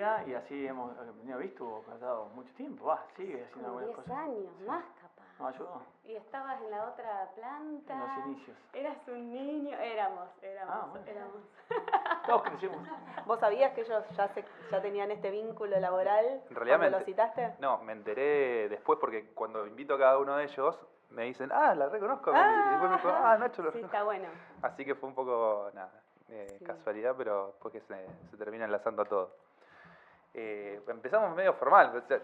vida y así hemos venido visto, pasado mucho tiempo, sigue haciendo como algunas 10 cosas. años, Sí. más capaz. Nos ayudó. Y estabas en la otra planta. En los inicios. Eras un niño. Éramos. Bueno. Todos crecimos. ¿Vos sabías que ellos ya tenían este vínculo laboral En realidad cuando lo citaste? No, me enteré después porque cuando invito a cada uno de ellos me dicen, la reconozco. Y después me dijo, Nacho lo Sí, reconozco. está bueno. Así que fue un poco, casualidad, pero después que se termina enlazando a todo. Empezamos medio formal, o sea,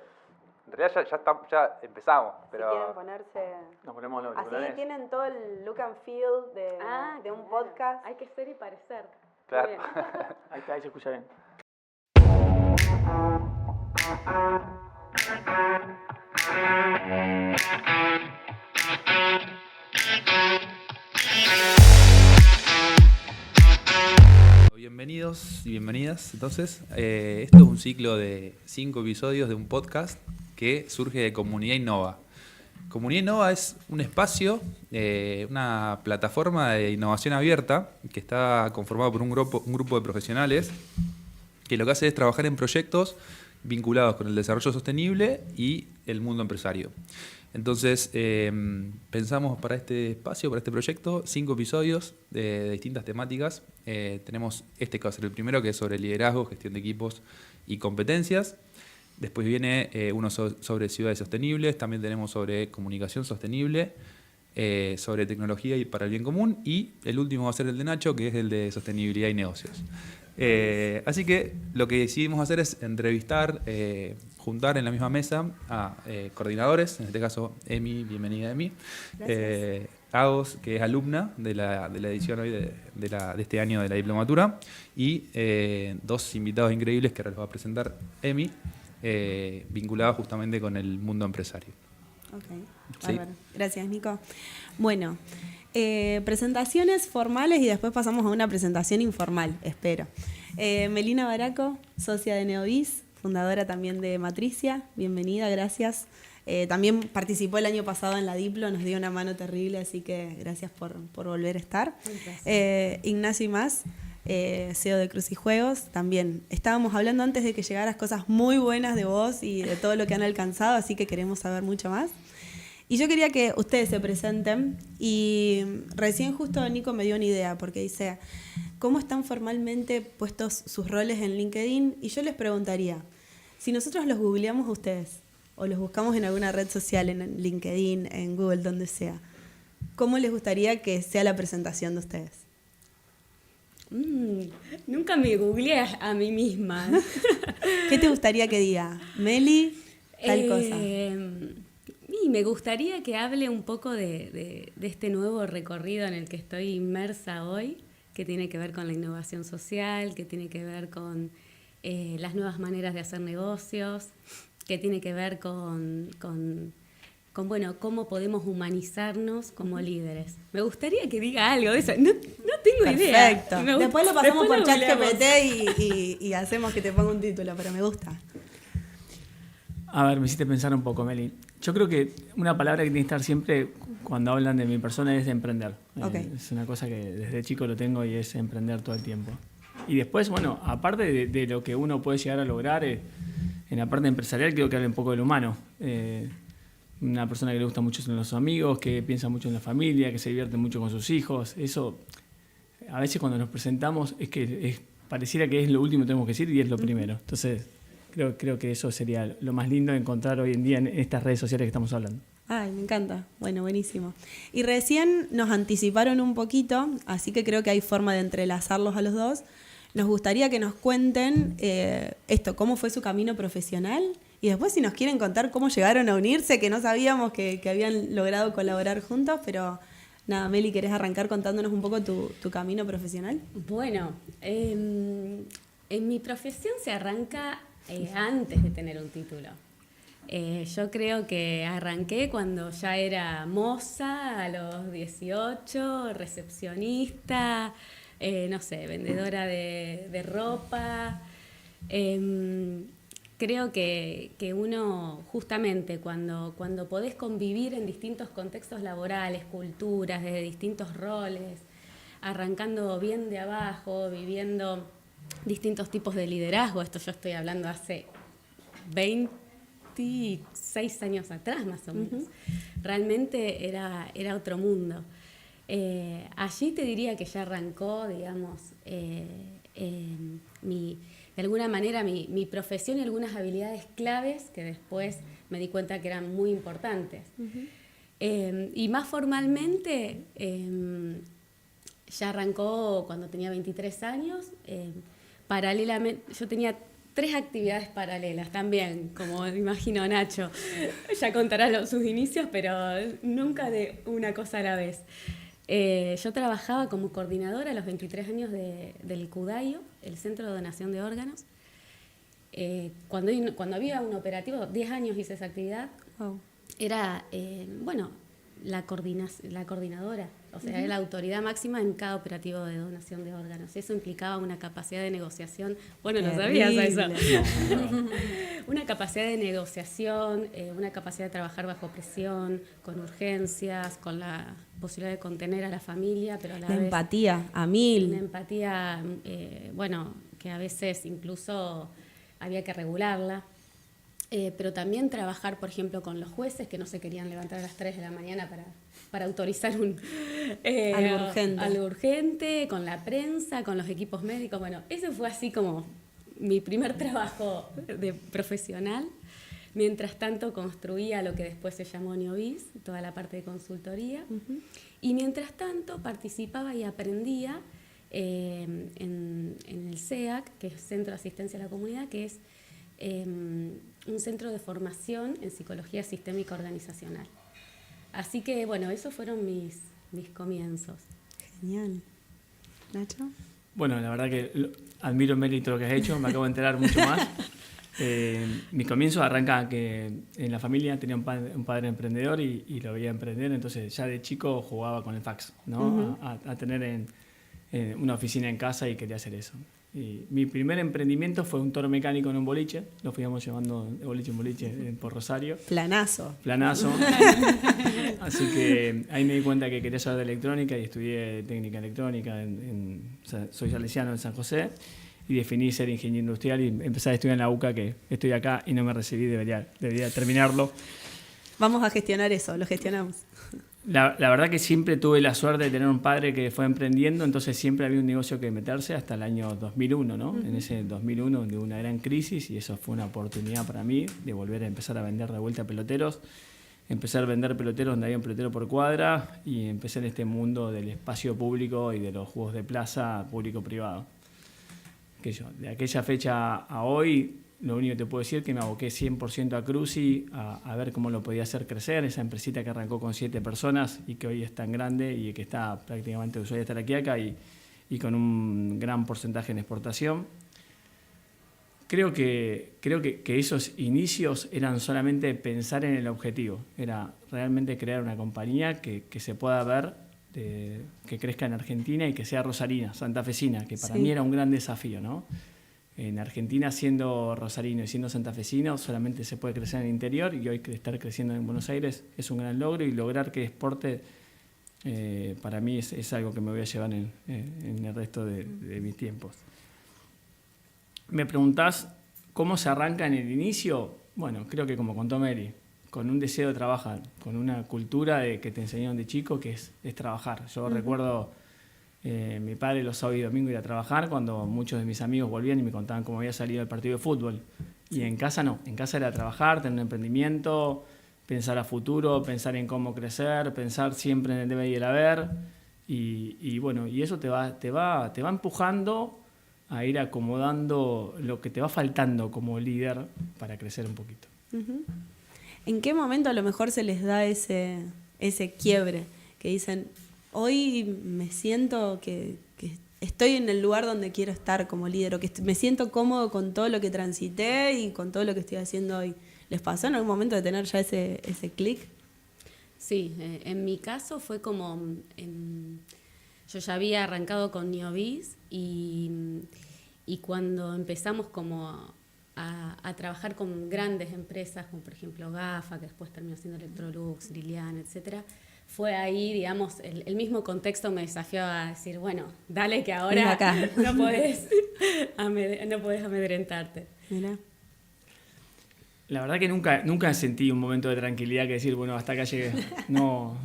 en realidad ya empezamos, pero... Si quieren ponerse... Nos ponemos los Así auriculares. tienen todo el look and feel de un podcast. Hay que ser y parecer. Claro. Muy bien. Ahí está, ahí se escucha bien. Bienvenidos y bienvenidas. Entonces, esto es un ciclo de 5 episodios de un podcast que surge de Comunidad Innova. Comunidad Innova es un espacio, una plataforma de innovación abierta que está conformado por un grupo de profesionales que lo que hace es trabajar en proyectos vinculados con el desarrollo sostenible y el mundo empresario. Entonces, pensamos para este espacio, para este proyecto, 5 episodios de distintas temáticas. Tenemos este que va a ser el primero, que es sobre liderazgo, gestión de equipos y competencias. Después viene uno sobre ciudades sostenibles, también tenemos sobre comunicación sostenible, sobre tecnología y para el bien común, y el último va a ser el de Nacho, que es el de sostenibilidad y negocios. Así que lo que decidimos hacer es entrevistar, juntar en la misma mesa a coordinadores, en este caso Emi, bienvenida Emi, Agos, que es alumna de la edición hoy de este año de la diplomatura, y 2 invitados increíbles que ahora les va a presentar Emi, vinculados justamente con el mundo empresario. Ok, Sí. bárbaro. Gracias, Nico. Bueno, presentaciones formales y después pasamos a una presentación informal, espero. Melina Baraco, socia de Neovis, fundadora también de Matricia. Bienvenida, gracias. También participó el año pasado en la Diplo, nos dio una mano terrible, así que gracias por volver a estar. Ignacio Imaz, CEO de Cruz y Juegos, también. Estábamos hablando antes de que llegaras cosas muy buenas de vos y de todo lo que han alcanzado, así que queremos saber mucho más. Y yo quería que ustedes se presenten y recién justo Nico me dio una idea porque dice, ¿cómo están formalmente puestos sus roles en LinkedIn? Y yo les preguntaría, si nosotros los googleamos a ustedes o los buscamos en alguna red social, en LinkedIn, en Google, donde sea, ¿cómo les gustaría que sea la presentación de ustedes? Nunca me googleé a mí misma. ¿Qué te gustaría que diga? Meli, tal cosa. Y me gustaría que hable un poco de este nuevo recorrido en el que estoy inmersa hoy, que tiene que ver con la innovación social, que tiene que ver con las nuevas maneras de hacer negocios, que tiene que ver con bueno, cómo podemos humanizarnos como líderes. Me gustaría que diga algo de eso. No tengo idea. Perfecto. Después lo pasamos por ChatGPT y hacemos que te ponga un título, pero me gusta. A ver, me hiciste pensar un poco, Meli. Yo creo que una palabra que tiene que estar siempre cuando hablan de mi persona es emprender. Okay. Es una cosa que desde chico lo tengo y es emprender todo el tiempo. Y después, bueno, aparte de lo que uno puede llegar a lograr, en la parte empresarial creo que habla un poco de lo humano. Una persona que le gusta mucho los amigos, que piensa mucho en la familia, que se divierte mucho con sus hijos. Eso, a veces cuando nos presentamos, pareciera que es lo último que tenemos que decir y es lo primero. Entonces, creo que eso sería lo más lindo de encontrar hoy en día en estas redes sociales que estamos hablando. Ay, me encanta. Bueno, buenísimo. Y recién nos anticiparon un poquito, así que creo que hay forma de entrelazarlos a los dos. Nos gustaría que nos cuenten cómo fue su camino profesional y después si nos quieren contar cómo llegaron a unirse, que no sabíamos que habían logrado colaborar juntos, pero nada, Meli, ¿querés arrancar contándonos un poco tu camino profesional? Bueno, en mi profesión se arranca antes de tener un título. Yo creo que arranqué cuando ya era moza, a los 18, recepcionista, no sé, vendedora de ropa. Creo que uno, justamente, cuando podés convivir en distintos contextos laborales, culturas, desde distintos roles, arrancando bien de abajo, viviendo distintos tipos de liderazgo. Esto yo estoy hablando hace 26 años atrás, más o menos. Realmente era otro mundo. Allí te diría que ya arrancó, digamos, de alguna manera mi profesión y algunas habilidades claves que después me di cuenta que eran muy importantes. Y más formalmente, ya arrancó cuando tenía 23 años. Paralelamente, yo tenía 3 actividades paralelas también, como imagino Nacho. Ya contará sus inicios, pero nunca de una cosa a la vez. Yo trabajaba como coordinadora a los 23 años del CUDAIO, el Centro de Donación de Órganos. Cuando había un operativo, 10 años hice esa actividad, era, la coordinadora, o sea, era la autoridad máxima en cada operativo de donación de órganos. Eso implicaba una capacidad de negociación, bueno, no sabías eso. Una capacidad de negociación, una capacidad de trabajar bajo presión, con urgencias, con la posibilidad de contener a la familia, pero a la vez... empatía, a 1000. Una empatía, que a veces incluso había que regularla. Pero también trabajar, por ejemplo, con los jueces que no se querían levantar a las 3 de la mañana para autorizar algo urgente, con la prensa, con los equipos médicos. Bueno, eso fue así como mi primer trabajo de profesional. Mientras tanto construía lo que después se llamó Neovis, toda la parte de consultoría. Y mientras tanto participaba y aprendía en el CEAC, que es Centro de Asistencia a la Comunidad, que es un centro de formación en psicología sistémica organizacional. Así que, bueno, esos fueron mis comienzos. Genial. ¿Nacho? Bueno, la verdad que admiro, Meli, todo lo que has hecho, me acabo de enterar mucho más. Mi comienzo arranca que en la familia tenía un padre emprendedor y lo veía emprender, entonces ya de chico jugaba con el fax, ¿no? A tener una oficina en casa y quería hacer eso. Y mi primer emprendimiento fue un toro mecánico en un boliche, lo fuimos llevando de boliche en boliche por Rosario. Planazo. Así que ahí me di cuenta que quería saber de electrónica y estudié técnica electrónica, soy salesiano en San José, y definí ser ingeniero industrial y empecé a estudiar en la UCA, que estoy acá y no me recibí, debería terminarlo. Vamos a gestionar eso, lo gestionamos. La verdad que siempre tuve la suerte de tener un padre que fue emprendiendo, entonces siempre había un negocio que meterse hasta el año 2001, ¿no? En ese 2001 hubo una gran crisis y eso fue una oportunidad para mí de volver a empezar a vender de vuelta peloteros. Empecé a vender peloteros donde había un pelotero por cuadra y empecé en este mundo del espacio público y de los juegos de plaza público-privado. De aquella fecha a hoy, lo único que te puedo decir es que me aboqué 100% a Cruci, a ver cómo lo podía hacer crecer, esa empresita que arrancó con 7 personas y que hoy es tan grande y que está prácticamente de Ushuaia hasta La Quiaca y con un gran porcentaje en exportación. Creo que esos inicios eran solamente pensar en el objetivo, era realmente crear una compañía que se pueda ver, que crezca en Argentina y que sea rosarina, santafesina, que para mí era un gran desafío, ¿no? En Argentina, siendo rosarino y siendo santafesino, solamente se puede crecer en el interior y hoy estar creciendo en Buenos Aires es un gran logro y lograr que exporte para mí es algo que me voy a llevar en el resto de mis tiempos. Me preguntás cómo se arranca en el inicio. Bueno, creo que como contó Mary, con un deseo de trabajar, con una cultura que te enseñaron de chico que es trabajar. Yo recuerdo... mi padre los sábados y domingos ir a trabajar cuando muchos de mis amigos volvían y me contaban cómo había salido el partido de fútbol. Y en casa no, en casa era trabajar, tener un emprendimiento, pensar a futuro, pensar en cómo crecer, pensar siempre en el debe y el haber. Y bueno, y eso te va empujando a ir acomodando lo que te va faltando como líder para crecer un poquito. ¿En qué momento a lo mejor se les da ese quiebre? Que dicen... Hoy me siento que estoy en el lugar donde quiero estar como líder, o que me siento cómodo con todo lo que transité y con todo lo que estoy haciendo hoy. ¿Les pasó en algún momento de tener ya ese clic? Sí, en mi caso fue como... yo ya había arrancado con Neovis y cuando empezamos como a trabajar con grandes empresas, como por ejemplo GAFA, que después terminó siendo Electrolux, Lilian, etcétera, fue ahí, digamos, el mismo contexto me desafió a decir, bueno, dale que Ven ahora acá. no podés amedrentarte. Mirá. La verdad que nunca sentí un momento de tranquilidad que decir, bueno, hasta acá llegué. No,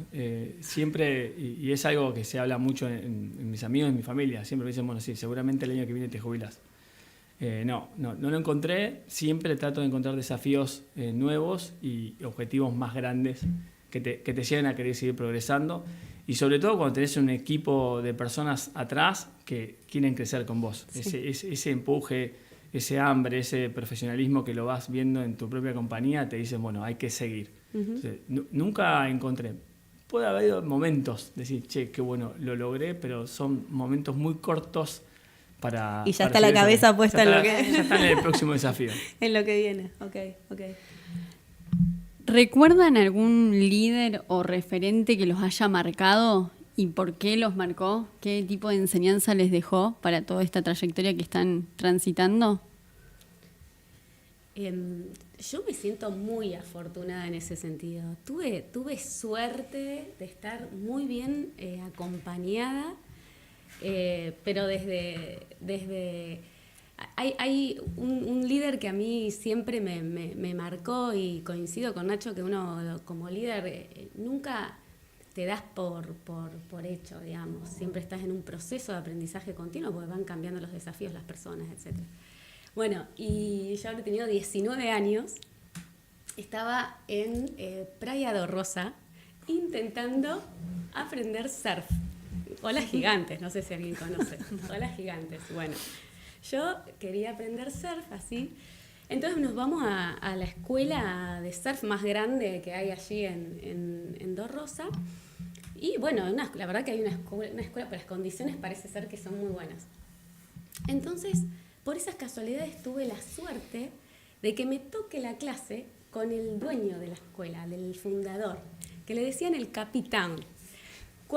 siempre, y es algo que se habla mucho en mis amigos, en mi familia, siempre me dicen, bueno, sí, seguramente el año que viene te jubilás. No lo encontré, siempre trato de encontrar desafíos nuevos y objetivos más grandes que te lleven a querer seguir progresando, y sobre todo cuando tenés un equipo de personas atrás que quieren crecer con vos. Sí. Ese empuje, ese hambre, ese profesionalismo que lo vas viendo en tu propia compañía, te dicen, bueno, hay que seguir. Entonces, nunca encontré. Puede haber momentos, decir, che, qué bueno, lo logré, pero son momentos muy cortos para... Y ya para está la seguir cabeza adelante. puesta en lo que... Ya está en el próximo desafío. En lo que viene, ok. ¿Recuerdan algún líder o referente que los haya marcado y por qué los marcó? ¿Qué tipo de enseñanza les dejó para toda esta trayectoria que están transitando? Yo me siento muy afortunada en ese sentido. Tuve suerte de estar muy bien acompañada, pero desde hay un líder que a mí siempre me marcó, y coincido con Nacho que uno como líder nunca te das por hecho, digamos. Siempre estás en un proceso de aprendizaje continuo porque van cambiando los desafíos, las personas, etc. Bueno, y yo habré tenido 19 años, estaba en Praia do Rosa intentando aprender surf. Olas gigantes, no sé si alguien conoce. Olas gigantes, bueno. Yo quería aprender surf así. Entonces nos vamos a la escuela de surf más grande que hay allí en Do Rosa. Y bueno, la verdad que hay una escuela, pero las condiciones parece ser que son muy buenas. Entonces, por esas casualidades tuve la suerte de que me toque la clase con el dueño de la escuela, del fundador, que le decían el capitán.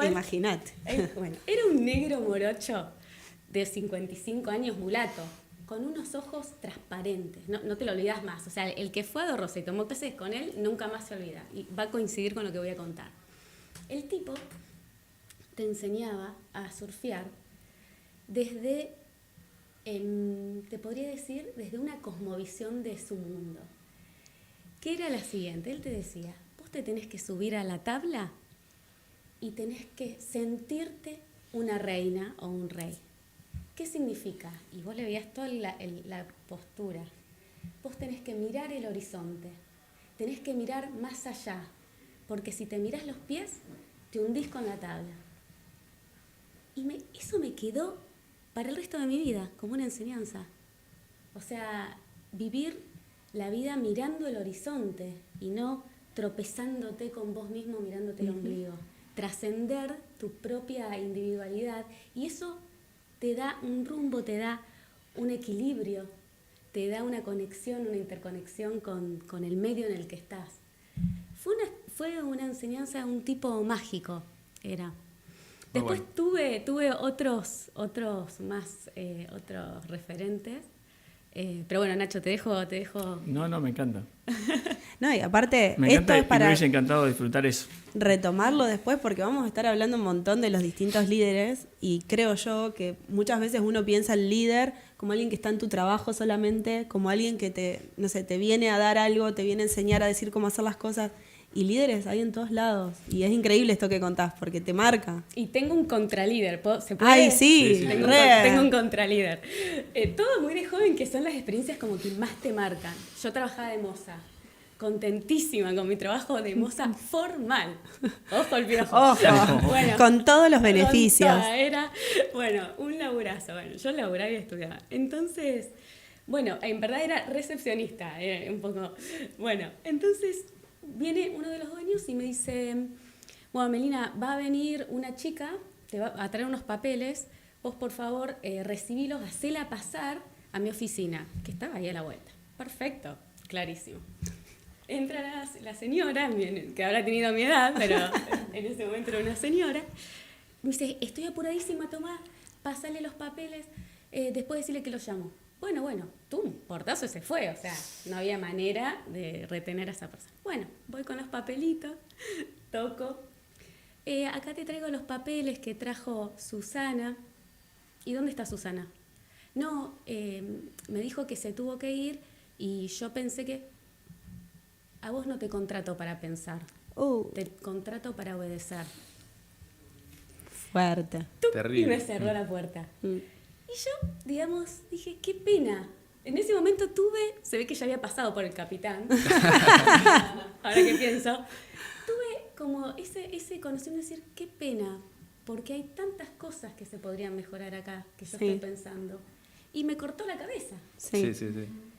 Imagínate. Bueno, era un negro morocho de 55 años, mulato, con unos ojos transparentes, no te lo olvidas más. O sea, el que fue a Do Rosa y tomó clases con él nunca más se olvida, y va a coincidir con lo que voy a contar. El tipo te enseñaba a surfear desde, te podría decir, desde una cosmovisión de su mundo, que era la siguiente. Él te decía, vos te tenés que subir a la tabla y tenés que sentirte una reina o un rey. ¿Qué significa? Y vos le veías toda la postura. Vos tenés que mirar el horizonte, tenés que mirar más allá, porque si te mirás los pies, te hundís con la tabla. Y eso me quedó para el resto de mi vida, como una enseñanza. O sea, vivir la vida mirando el horizonte y no tropezándote con vos mismo mirándote el ombligo. Trascender tu propia individualidad, y eso te da un rumbo, te da un equilibrio, te da una conexión, una interconexión con el medio en el que estás. Fue una enseñanza, un tipo mágico, era. Después tuve otros referentes. Pero bueno, Nacho, te dejo. No, me encanta. No, y aparte, Me esto encanta, es y para me hubiese encantado disfrutar eso. retomarlo después, porque vamos a estar hablando un montón de los distintos líderes, y creo yo que muchas veces uno piensa al líder como alguien que está en tu trabajo solamente, como alguien que te viene a dar algo, te viene a enseñar a decir cómo hacer las cosas. Y líderes hay en todos lados. Y es increíble esto que contás, porque te marca. Y tengo un contralíder. ¿Se puede? Ay, sí, Sí. Tengo un contralíder. Todo muy de joven, que son las experiencias como que más te marcan. Yo trabajaba de moza, contentísima con mi trabajo de moza formal. Ojo el piojo. Ojo, Bueno, con todos los beneficios. con toda, era, bueno, un laburazo. Bueno, yo laburaba y estudiaba. Entonces, bueno, en verdad era recepcionista, un poco. Bueno, entonces viene uno de los dueños y me dice, bueno, Melina, va a venir una chica, te va a traer unos papeles, vos por favor recibilos, hacela pasar a mi oficina, que estaba ahí a la vuelta. Perfecto, clarísimo. Entra la señora, que habrá tenido mi edad, pero en ese momento era una señora, me dice, estoy apuradísima, tomá, pásale los papeles, después decirle que los llamo. Bueno, portazo se fue, o sea, no había manera de retener a esa persona. Bueno, voy con los papelitos, toco, acá te traigo los papeles que trajo Susana. ¿Y dónde está Susana? No, me dijo que se tuvo que ir y yo pensé que a vos no te contrato para pensar, te contrato para obedecer. Fuerte. ¡Tuc! Terrible. Y me cerró la puerta. Y yo, digamos, dije, qué pena. En ese momento se ve que ya había pasado por el capitán. Ahora que pienso, tuve como ese conocimiento de decir, qué pena, porque hay tantas cosas que se podrían mejorar acá, que yo estoy pensando. Y me cortó la cabeza. Sí.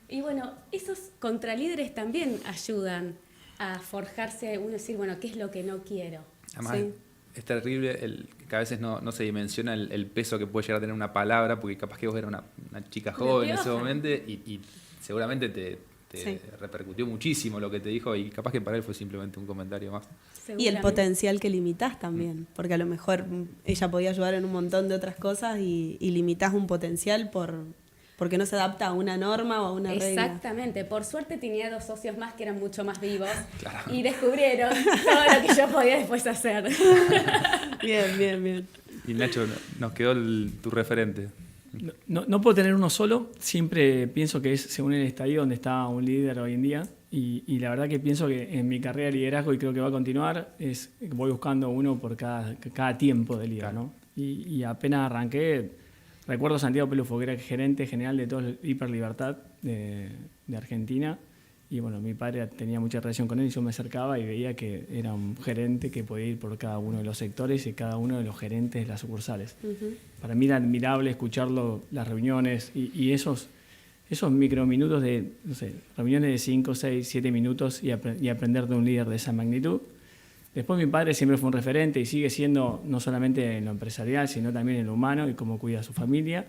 Y bueno, esos contralíderes también ayudan a forjarse uno, decir, bueno, ¿qué es lo que no quiero? Además, es terrible que a veces no se dimensiona el peso que puede llegar a tener una palabra, porque capaz que vos eras una chica joven en ese momento y seguramente te repercutió muchísimo lo que te dijo y capaz que para él fue simplemente un comentario más. Y el potencial que limitás también, porque a lo mejor ella podía ayudar en un montón de otras cosas y limitás un potencial porque no se adapta a una norma o a una regla. Exactamente. Por suerte tenía 2 socios más que eran mucho más vivos y descubrieron todo lo que yo podía después hacer. Bien. Y Nacho, nos quedó tu referente. No puedo tener uno solo, siempre pienso que es según el estadio donde está un líder hoy en día y la verdad que pienso que en mi carrera de liderazgo, y creo que va a continuar, voy buscando uno por cada tiempo de líder, ¿no? Y apenas arranqué, recuerdo a Santiago Pelufo, que era gerente general de todo el Hiperlibertad de Argentina. Y bueno, mi padre tenía mucha relación con él y yo me acercaba y veía que era un gerente que podía ir por cada uno de los sectores y cada uno de los gerentes de las sucursales. Para mí era admirable escucharlo, las reuniones y esos microminutos de, no sé, reuniones de 5, 6, 7 minutos y aprender de un líder de esa magnitud. Después mi padre siempre fue un referente y sigue siendo no solamente en lo empresarial, sino también en lo humano y cómo cuida a su familia.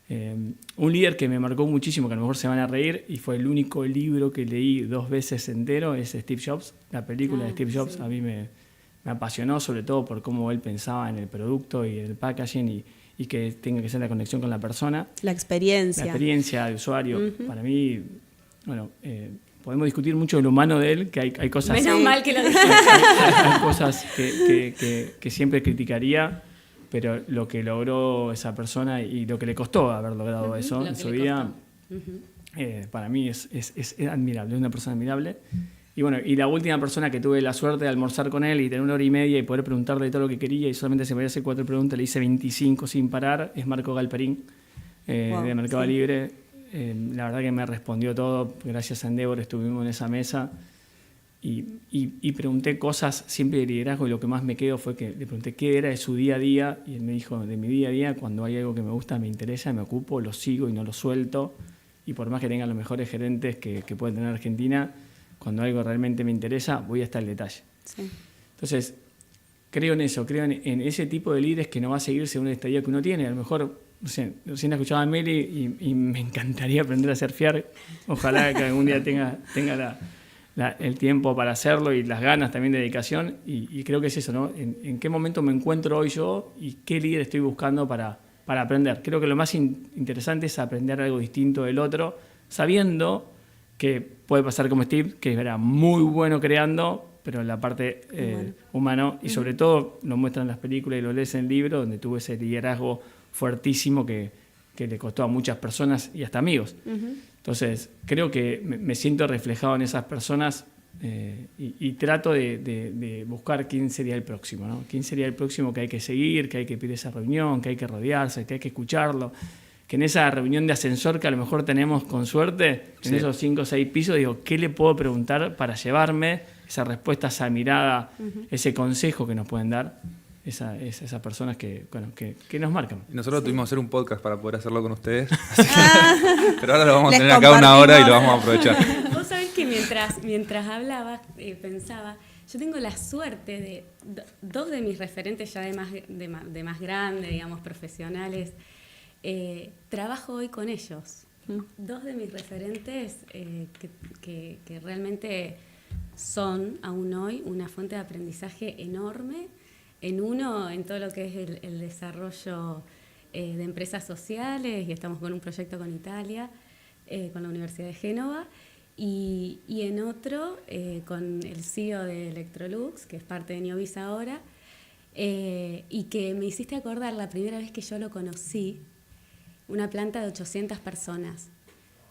Un líder que me marcó muchísimo, que a lo mejor se van a reír, y fue el único libro que leí 2 veces entero, es Steve Jobs. La película de Steve Jobs a mí me apasionó, sobre todo por cómo él pensaba en el producto y el packaging y que tenga que ser la conexión con la persona. La experiencia. La experiencia de usuario. Para mí, bueno, podemos discutir mucho de lo humano de él, que hay cosas... Menos mal que lo dijiste. Hay cosas que siempre criticaría, pero lo que logró esa persona y lo que le costó haber logrado eso en su vida, para mí es admirable, es una persona admirable. Y bueno, y la última persona que tuve la suerte de almorzar con él y tener 1 hora y media y poder preguntarle todo lo que quería y solamente se me podía hacer 4 preguntas, le hice 25 sin parar, es Marco Galperín, de Mercado Libre. La verdad que me respondió todo, gracias a Endeavor estuvimos en esa mesa. Y pregunté cosas siempre de liderazgo y lo que más me quedó fue que le pregunté qué era de su día a día y él me dijo, de mi día a día, cuando hay algo que me gusta, me interesa, me ocupo, lo sigo y no lo suelto. Y por más que tengan los mejores gerentes que puede tener Argentina, cuando algo realmente me interesa, voy hasta el detalle. Sí. Entonces, creo en eso, creo en ese tipo de líderes que no va a seguir según el estadio que uno tiene. A lo mejor, no sé, recién escuchaba a Meli y me encantaría aprender a surfear. Ojalá que algún día tenga el tiempo para hacerlo y las ganas también de dedicación y creo que es eso, ¿no? En qué momento me encuentro hoy yo y qué líder estoy buscando para aprender. Creo que lo más interesante es aprender algo distinto del otro, sabiendo que puede pasar como Steve, que era muy bueno creando, pero en la parte humano y sobre todo lo muestran en las películas y lo lees en el libro, donde tuvo ese liderazgo fuertísimo que le costó a muchas personas y hasta amigos. Entonces, creo que me siento reflejado en esas personas y trato de buscar quién sería el próximo, ¿no? Quién sería el próximo que hay que seguir, que hay que pedir esa reunión, que hay que rodearse, que hay que escucharlo. Que en esa reunión de ascensor que a lo mejor tenemos con suerte, en esos 5 o 6 pisos, digo, ¿qué le puedo preguntar para llevarme esa respuesta, esa mirada, ese consejo que nos pueden dar? Esas personas que nos marcan. Nosotros tuvimos que hacer un podcast para poder hacerlo con ustedes. Pero ahora lo vamos a tener acá compartimos. 1 hora y lo vamos a aprovechar. Vos sabés que mientras hablabas, pensaba, yo tengo la suerte de 2 de mis referentes ya de más grande, digamos, profesionales, trabajo hoy con ellos. 2 de mis referentes que realmente son aún hoy una fuente de aprendizaje enorme. En uno, en todo lo que es el desarrollo de empresas sociales, y estamos con un proyecto con Italia, con la Universidad de Génova, y en otro con el CEO de Electrolux, que es parte de Neovis ahora, Y que me hiciste acordar la primera vez que yo lo conocí, una planta de 800 personas.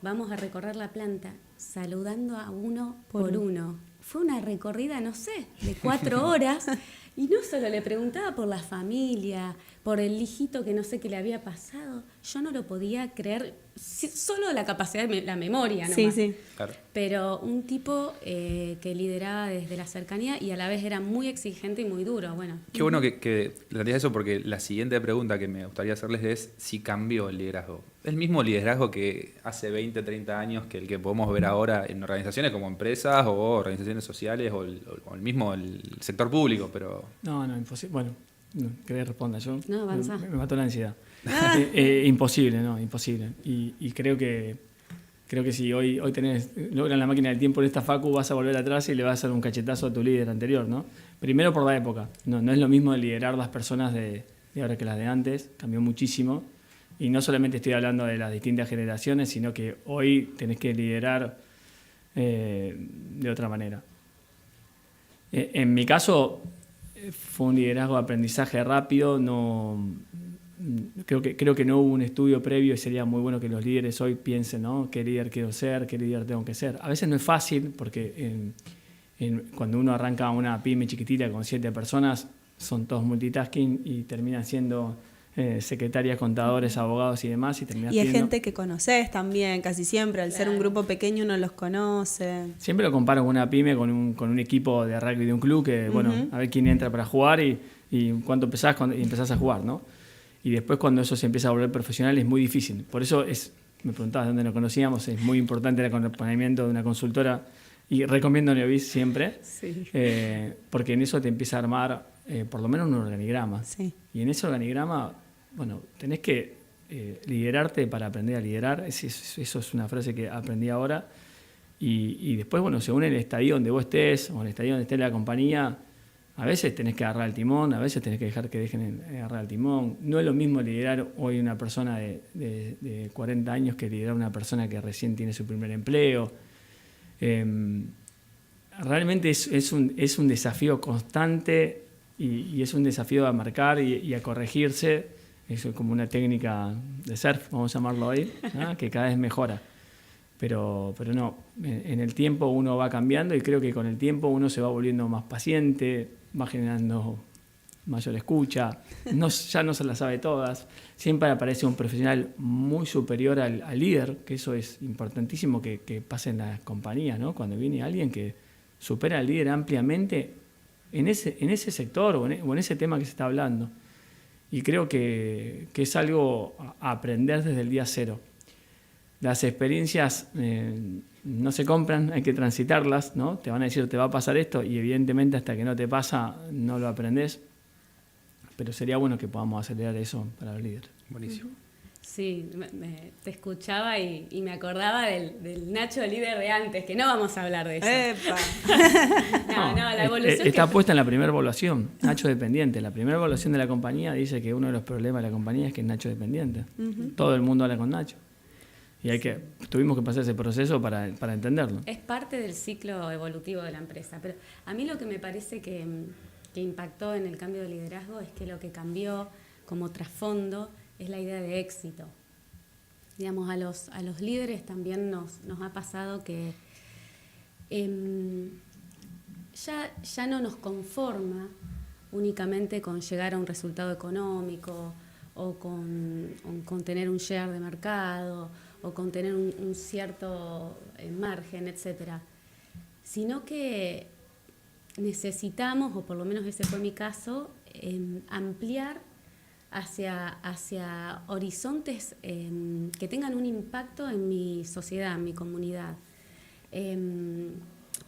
Vamos a recorrer la planta saludando a uno por uno. Fue una recorrida, no sé, de 4 horas. Y no solo le preguntaba por la familia, por el hijito que no sé qué le había pasado. Yo no lo podía creer, solo la capacidad de la memoria nomás. Sí, sí. Claro. Pero un tipo que lideraba desde la cercanía y a la vez era muy exigente y muy duro. Bueno, Qué bueno que planteas eso, porque la siguiente pregunta que me gustaría hacerles es si cambió el liderazgo. ¿El mismo liderazgo que hace 20, 30 años que el que podemos ver ahora en organizaciones como empresas o organizaciones sociales o el mismo el sector público? Pero No, imposible. Bueno, no, querés que responda yo. No, avanza. Me mató la ansiedad. Imposible, ¿no? Imposible. Y creo que si hoy logran la máquina del tiempo en esta facu, vas a volver atrás y le vas a hacer un cachetazo a tu líder anterior, ¿no? Primero por la época. No es lo mismo liderar las personas de ahora que las de antes. Cambió muchísimo. Y no solamente estoy hablando de las distintas generaciones, sino que hoy tenés que liderar de otra manera. En mi caso, fue un liderazgo de aprendizaje rápido. Creo que no hubo un estudio previo y sería muy bueno que los líderes hoy piensen, ¿no? ¿Qué líder quiero ser? ¿Qué líder tengo que ser? A veces no es fácil porque cuando uno arranca una pyme chiquitita con 7 personas, son todos multitasking y terminan siendo secretarias, contadores, abogados y demás. Y hay gente que conoces también, casi siempre. Al ser un grupo pequeño uno los conoce. Siempre lo comparo con una pyme, con un equipo de rugby de un club que, bueno, a ver quién entra para jugar y cuánto empezás y empezás a jugar, ¿no? Y después cuando eso se empieza a volver profesional es muy difícil. Por eso me preguntabas dónde nos conocíamos, es muy importante el acompañamiento de una consultora y recomiendo Neovis siempre, Sí. porque en eso te empieza a armar por lo menos un organigrama. Sí. Y en ese organigrama, bueno, tenés que liderarte para aprender a liderar. Eso es una frase que aprendí ahora. Y después, bueno, según el estadio donde vos estés o el estadio donde esté la compañía, a veces tenés que agarrar el timón, a veces tenés que dejar que dejen agarrar el timón. No es lo mismo liderar hoy una persona de 40 años que liderar una persona que recién tiene su primer empleo. Realmente es un desafío constante y es un desafío a marcar y a corregirse. Eso es como una técnica de surf, vamos a llamarlo hoy, ¿no? Que cada vez mejora. Pero no, en el tiempo uno va cambiando y creo que con el tiempo uno se va volviendo más paciente, va generando mayor escucha, ya no se las sabe todas, siempre aparece un profesional muy superior al líder, que eso es importantísimo que pase en las compañías, ¿no? Cuando viene alguien que supera al líder ampliamente en ese sector o en ese tema que se está hablando. Y creo que es algo a aprender desde el día cero. Las experiencias no se compran, hay que transitarlas, ¿no? Te van a decir, te va a pasar esto, y evidentemente hasta que no te pasa, no lo aprendés. Pero sería bueno que podamos acelerar eso para los líderes. buenísimo. Sí, te escuchaba y me acordaba del Nacho líder de antes, que no vamos a hablar de eso. ¡Epa! No, la evolución Está que- puesta en la primera evaluación, Nacho dependiente. La primera evaluación de la compañía dice que uno de los problemas de la compañía es que es Nacho dependiente. Todo el mundo habla con Nacho. Y tuvimos que pasar ese proceso para entenderlo. Es parte del ciclo evolutivo de la empresa, pero a mí lo que me parece que impactó en el cambio de liderazgo es que lo que cambió como trasfondo es la idea de éxito. Digamos, a los líderes también nos ha pasado que ya no nos conforma únicamente con llegar a un resultado económico o con tener un share de mercado o con tener un cierto margen, etcétera, sino que necesitamos, o por lo menos ese fue mi caso, ampliar hacia horizontes que tengan un impacto en mi sociedad, en mi comunidad.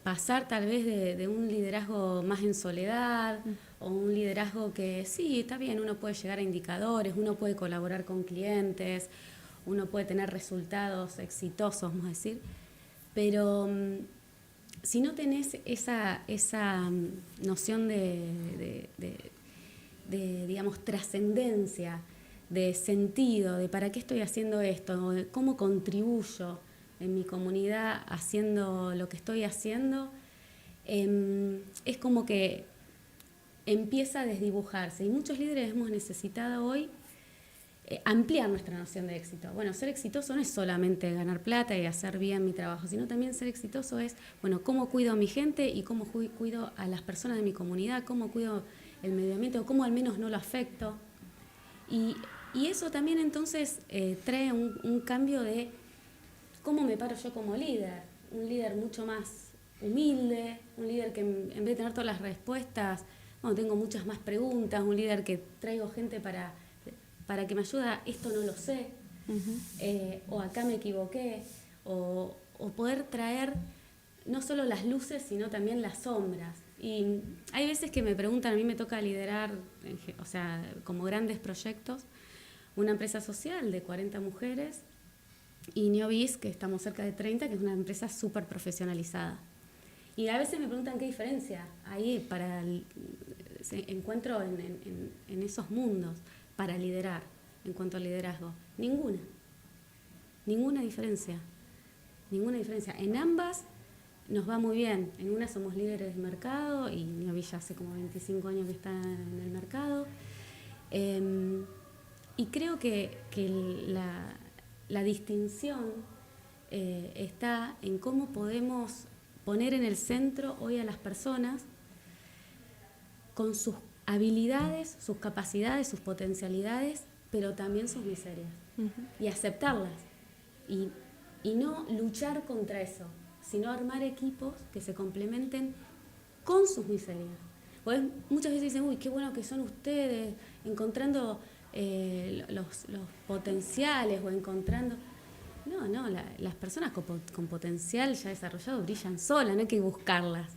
Pasar tal vez de un liderazgo más en soledad o un liderazgo que sí, está bien, uno puede llegar a indicadores, uno puede colaborar con clientes, uno puede tener resultados exitosos, vamos a decir, pero si no tenés esa noción de digamos, trascendencia, de sentido, de para qué estoy haciendo esto, de cómo contribuyo en mi comunidad haciendo lo que estoy haciendo, es como que empieza a desdibujarse. Y muchos líderes hemos necesitado hoy ampliar nuestra noción de éxito. Bueno, ser exitoso no es solamente ganar plata y hacer bien mi trabajo, sino también ser exitoso es, bueno, cómo cuido a mi gente y cómo cuido a las personas de mi comunidad, cómo cuido el medio ambiente o cómo al menos no lo afecto. Y eso también entonces trae un cambio de cómo me paro yo como líder. Un líder mucho más humilde, un líder que en vez de tener todas las respuestas, bueno, tengo muchas más preguntas, un líder que traigo gente para que me ayude, esto no lo sé, o acá me equivoqué, o poder traer no solo las luces, sino también las sombras. Y hay veces que me preguntan, a mí me toca liderar, o sea, como grandes proyectos, una empresa social de 40 mujeres, y Neovis, que estamos cerca de 30, que es una empresa súper profesionalizada. Y a veces me preguntan qué diferencia hay para encuentro en esos mundos para liderar, en cuanto al liderazgo. Ninguna diferencia. En ambas nos va muy bien. En una somos líderes de mercado, y Neovis ya hace como 25 años que está en el mercado. Y creo que la distinción está en cómo podemos poner en el centro hoy a las personas con sus habilidades, sus capacidades, sus potencialidades, pero también sus miserias. Y aceptarlas. Y no luchar contra eso, sino armar equipos que se complementen con sus miserias. Pues muchas veces dicen, uy, qué bueno que son ustedes, encontrando los potenciales o encontrando... No, las personas con potencial ya desarrollado brillan solas, no hay que buscarlas.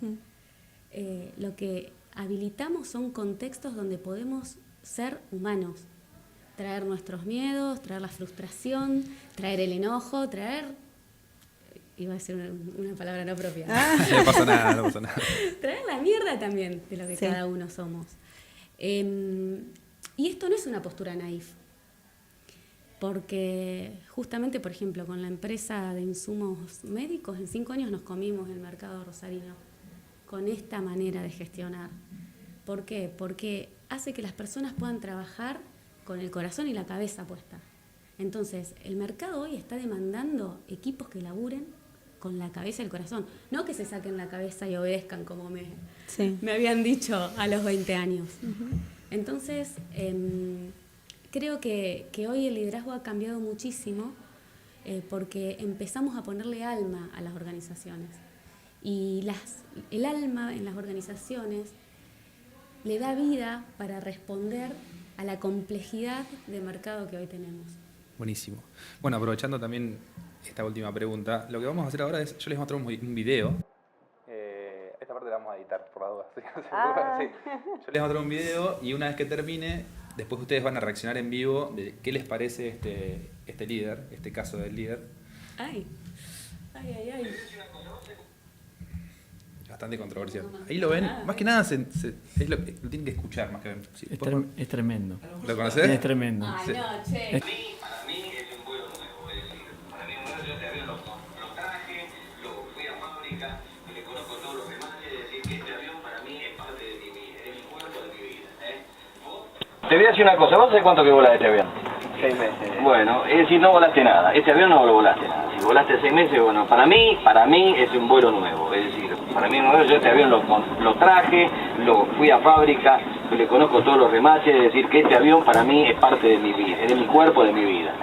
Lo que habilitamos son contextos donde podemos ser humanos, traer nuestros miedos, traer la frustración, traer el enojo, iba a decir una palabra no propia. No pasa nada. Traer la mierda también de lo que cada uno somos. Y esto no es una postura naif. Porque justamente, por ejemplo, con la empresa de insumos médicos, en 5 años nos comimos el mercado rosarino con esta manera de gestionar. ¿Por qué? Porque hace que las personas puedan trabajar con el corazón y la cabeza puesta. Entonces, el mercado hoy está demandando equipos que laburen con la cabeza y el corazón. No que se saquen la cabeza y obedezcan como me habían dicho a los 20 años. Entonces... creo que hoy el liderazgo ha cambiado muchísimo porque empezamos a ponerle alma a las organizaciones. Y el alma en las organizaciones le da vida para responder a la complejidad de mercado que hoy tenemos. Buenísimo. Bueno, aprovechando también esta última pregunta, lo que vamos a hacer ahora es, yo les voy a mostrar un video. Esta parte la vamos a editar, por la duda. Sí. Yo les voy a mostrar un video y una vez que termine, después ustedes van a reaccionar en vivo de qué les parece este líder, este caso del líder. Ay. Bastante controversial. Ahí lo ven, más que nada es lo tienen que escuchar más que ver. Sí, es tremendo. ¿Lo conocés? Es tremendo. Ay, Sí. no, che. Para mí es un vuelo nuevo, es decir, para mí yo este avión lo traje, lo fui a fábrica, le conozco todos los remates, es decir, que este avión para mí es parte de mi vida, es mi cuerpo, de mi vida. Te voy a decir una cosa, ¿vos sabés cuánto que volás este avión? 6 meses. Bueno, es decir, no volaste nada, este avión no lo volaste nada. Si volaste 6 meses, bueno, para mí es un vuelo nuevo, es decir, para mí nuevo, yo este avión lo traje, lo fui a fábrica, le conozco todos los remaches, es decir, que este avión para mí es parte de mi vida, es de mi cuerpo, de mi vida.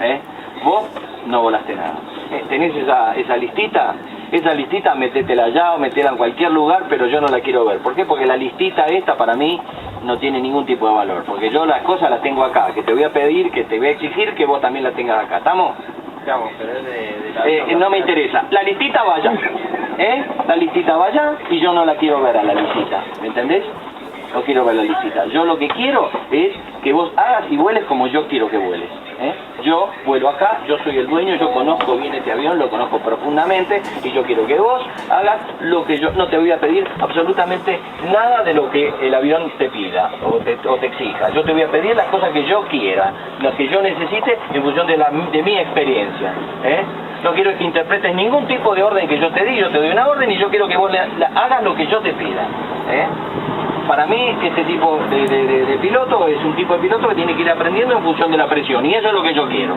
Vos no volaste nada. ¿Tenés esa listita? Esa listita metétela allá o metela en cualquier lugar, pero yo no la quiero ver. ¿Por qué? Porque la listita esta para mí no tiene ningún tipo de valor. Porque yo las cosas las tengo acá, que te voy a pedir, que te voy a exigir que vos también las tengas acá. ¿Estamos? Estamos, pero es de no me interesa. La listita vaya. La listita vaya y yo no la quiero ver a la listita. ¿Me entendés? No quiero ver la listita. Yo lo que quiero es que vos hagas y vueles como yo quiero que vueles. Yo vuelo acá, yo soy el dueño, yo conozco bien este avión, lo conozco profundamente y yo quiero que vos hagas lo que yo... No te voy a pedir absolutamente nada de lo que el avión te pida o te exija. Yo te voy a pedir las cosas que yo quiera, las que yo necesite en función de mi experiencia. No quiero que interpretes ningún tipo de orden que yo te di, yo te doy una orden y yo quiero que vos hagas lo que yo te pida. para mí este tipo de piloto es un tipo de piloto que tiene que ir aprendiendo en función de la presión, y eso es lo que yo quiero.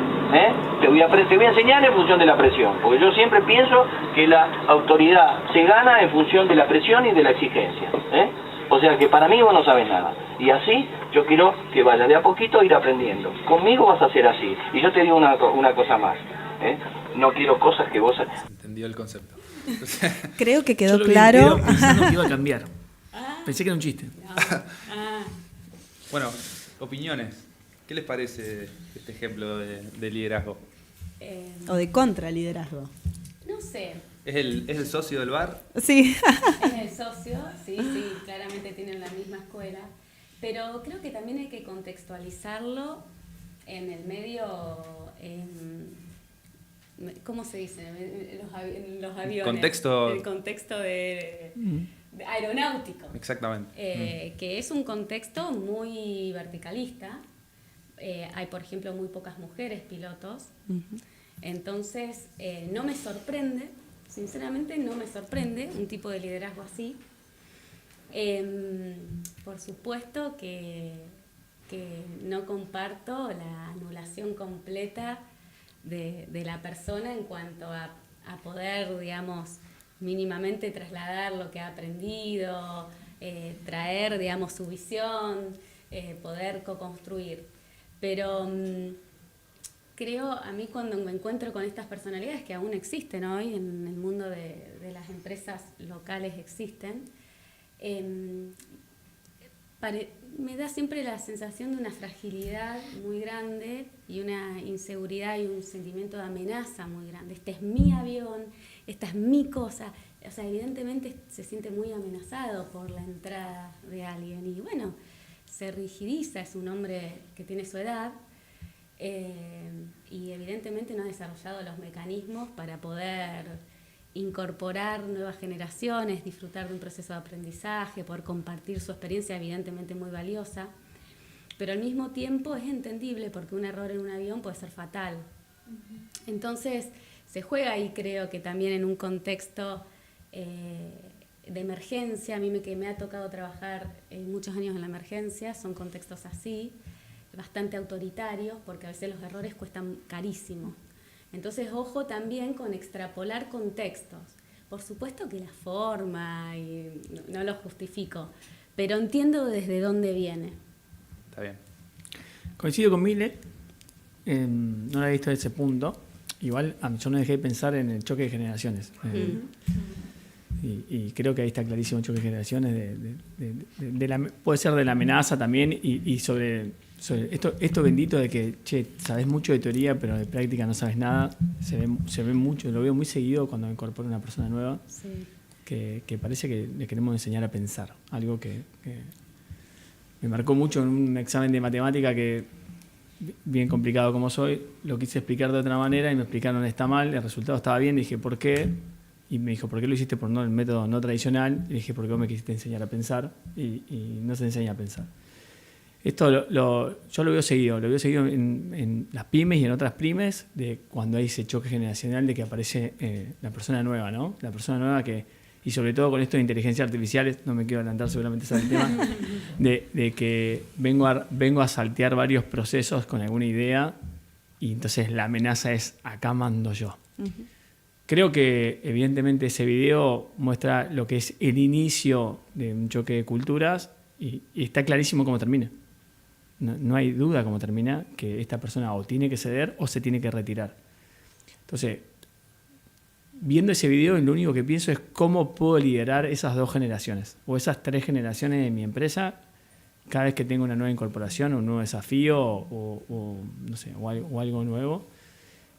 Te voy a enseñar en función de la presión, porque yo siempre pienso que la autoridad se gana en función de la presión y de la exigencia. O sea que para mí vos no sabes nada, y así yo quiero que vayas de a poquito a ir aprendiendo. Conmigo vas a ser así, y yo te digo una cosa más. No quiero cosas que vos... Entendió el concepto. Creo que Yo quedó lo vi claro. entero pensando que iba a cambiar. Pensé que era un chiste. Bueno, opiniones. ¿Qué les parece este ejemplo de liderazgo? O de contraliderazgo. No sé, ¿Es el socio del bar? Sí. es el socio, sí, claramente tienen la misma escuela, pero creo que también hay que contextualizarlo en el medio, ¿cómo se dice? En los aviones. Contexto. El contexto de aeronáutico. Exactamente. Que es un contexto muy verticalista. Hay, por ejemplo, muy pocas mujeres pilotos. Entonces, no me sorprende, sinceramente no me sorprende un tipo de liderazgo así. Por supuesto que no comparto la anulación completa de la persona en cuanto a poder, digamos, mínimamente trasladar lo que ha aprendido, traer, digamos, su visión, poder co-construir. Pero creo, a mí cuando me encuentro con estas personalidades que aún existen hoy en el mundo de las empresas locales existen, me da siempre la sensación de una fragilidad muy grande y una inseguridad y un sentimiento de amenaza muy grande. Este es mi avión, esta es mi cosa. O sea, evidentemente se siente muy amenazado por la entrada de alguien. Y bueno, se rigidiza, es un hombre que tiene su edad y evidentemente no ha desarrollado los mecanismos para poder incorporar nuevas generaciones, disfrutar de un proceso de aprendizaje, poder compartir su experiencia evidentemente muy valiosa, pero al mismo tiempo es entendible porque un error en un avión puede ser fatal. Entonces se juega ahí, creo que también en un contexto de emergencia. A mí que me ha tocado trabajar muchos años en la emergencia, son contextos así, bastante autoritarios, porque a veces los errores cuestan carísimo. Entonces, ojo también con extrapolar contextos. Por supuesto que la forma, y no lo justifico, pero entiendo desde dónde viene. Está bien. Coincido con Mile, no lo había visto desde ese punto. Igual yo no dejé de pensar en el choque de generaciones. Y creo que ahí está clarísimo el choque de generaciones. Puede ser de la amenaza también y sobre esto bendito de que, che, sabes mucho de teoría, pero de práctica no sabes nada. Se ve mucho, lo veo muy seguido cuando incorporo una persona nueva. Sí. Que parece que le queremos enseñar a pensar. Algo que me marcó mucho en un examen de matemática que, bien complicado como soy, lo quise explicar de otra manera y me explicaron está mal, el resultado estaba bien, dije ¿por qué? Y me dijo ¿por qué lo hiciste por el método no tradicional? Y dije porque vos me quisiste enseñar a pensar y no se enseña a pensar. Esto yo lo veo seguido en las pymes y en otras pymes, de cuando hay ese choque generacional de que aparece la persona nueva, ¿no? La persona nueva y sobre todo con esto de inteligencia artificial, no me quiero adelantar, seguramente sabe el tema, de que vengo a saltear varios procesos con alguna idea y entonces la amenaza es acá mando yo. Creo que evidentemente ese video muestra lo que es el inicio de un choque de culturas y está clarísimo cómo termina. No hay duda cómo termina, que esta persona o tiene que ceder o se tiene que retirar. Entonces, viendo ese video, lo único que pienso es cómo puedo liderar esas 2 generaciones o esas 3 generaciones de mi empresa cada vez que tengo una nueva incorporación o un nuevo desafío o algo nuevo.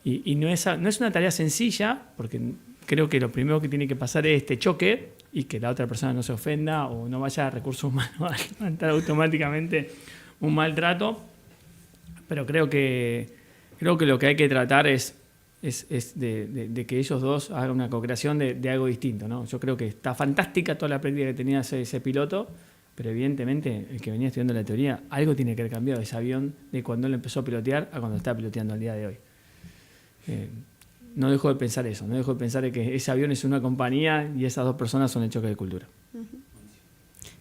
Y no es una tarea sencilla, porque creo que lo primero que tiene que pasar es este choque y que la otra persona no se ofenda o no vaya a recursos humanos a levantar automáticamente un maltrato. Pero creo que lo que hay que tratar es de que ellos dos hagan una co-creación de algo distinto, ¿no? Yo creo que está fantástica toda la práctica que tenía ese piloto, pero evidentemente el que venía estudiando la teoría, algo tiene que haber cambiado de ese avión de cuando él empezó a pilotear a cuando está piloteando al día de hoy. No dejo de pensar eso, no dejo de pensar que ese avión es una compañía y esas 2 personas son el choque de cultura.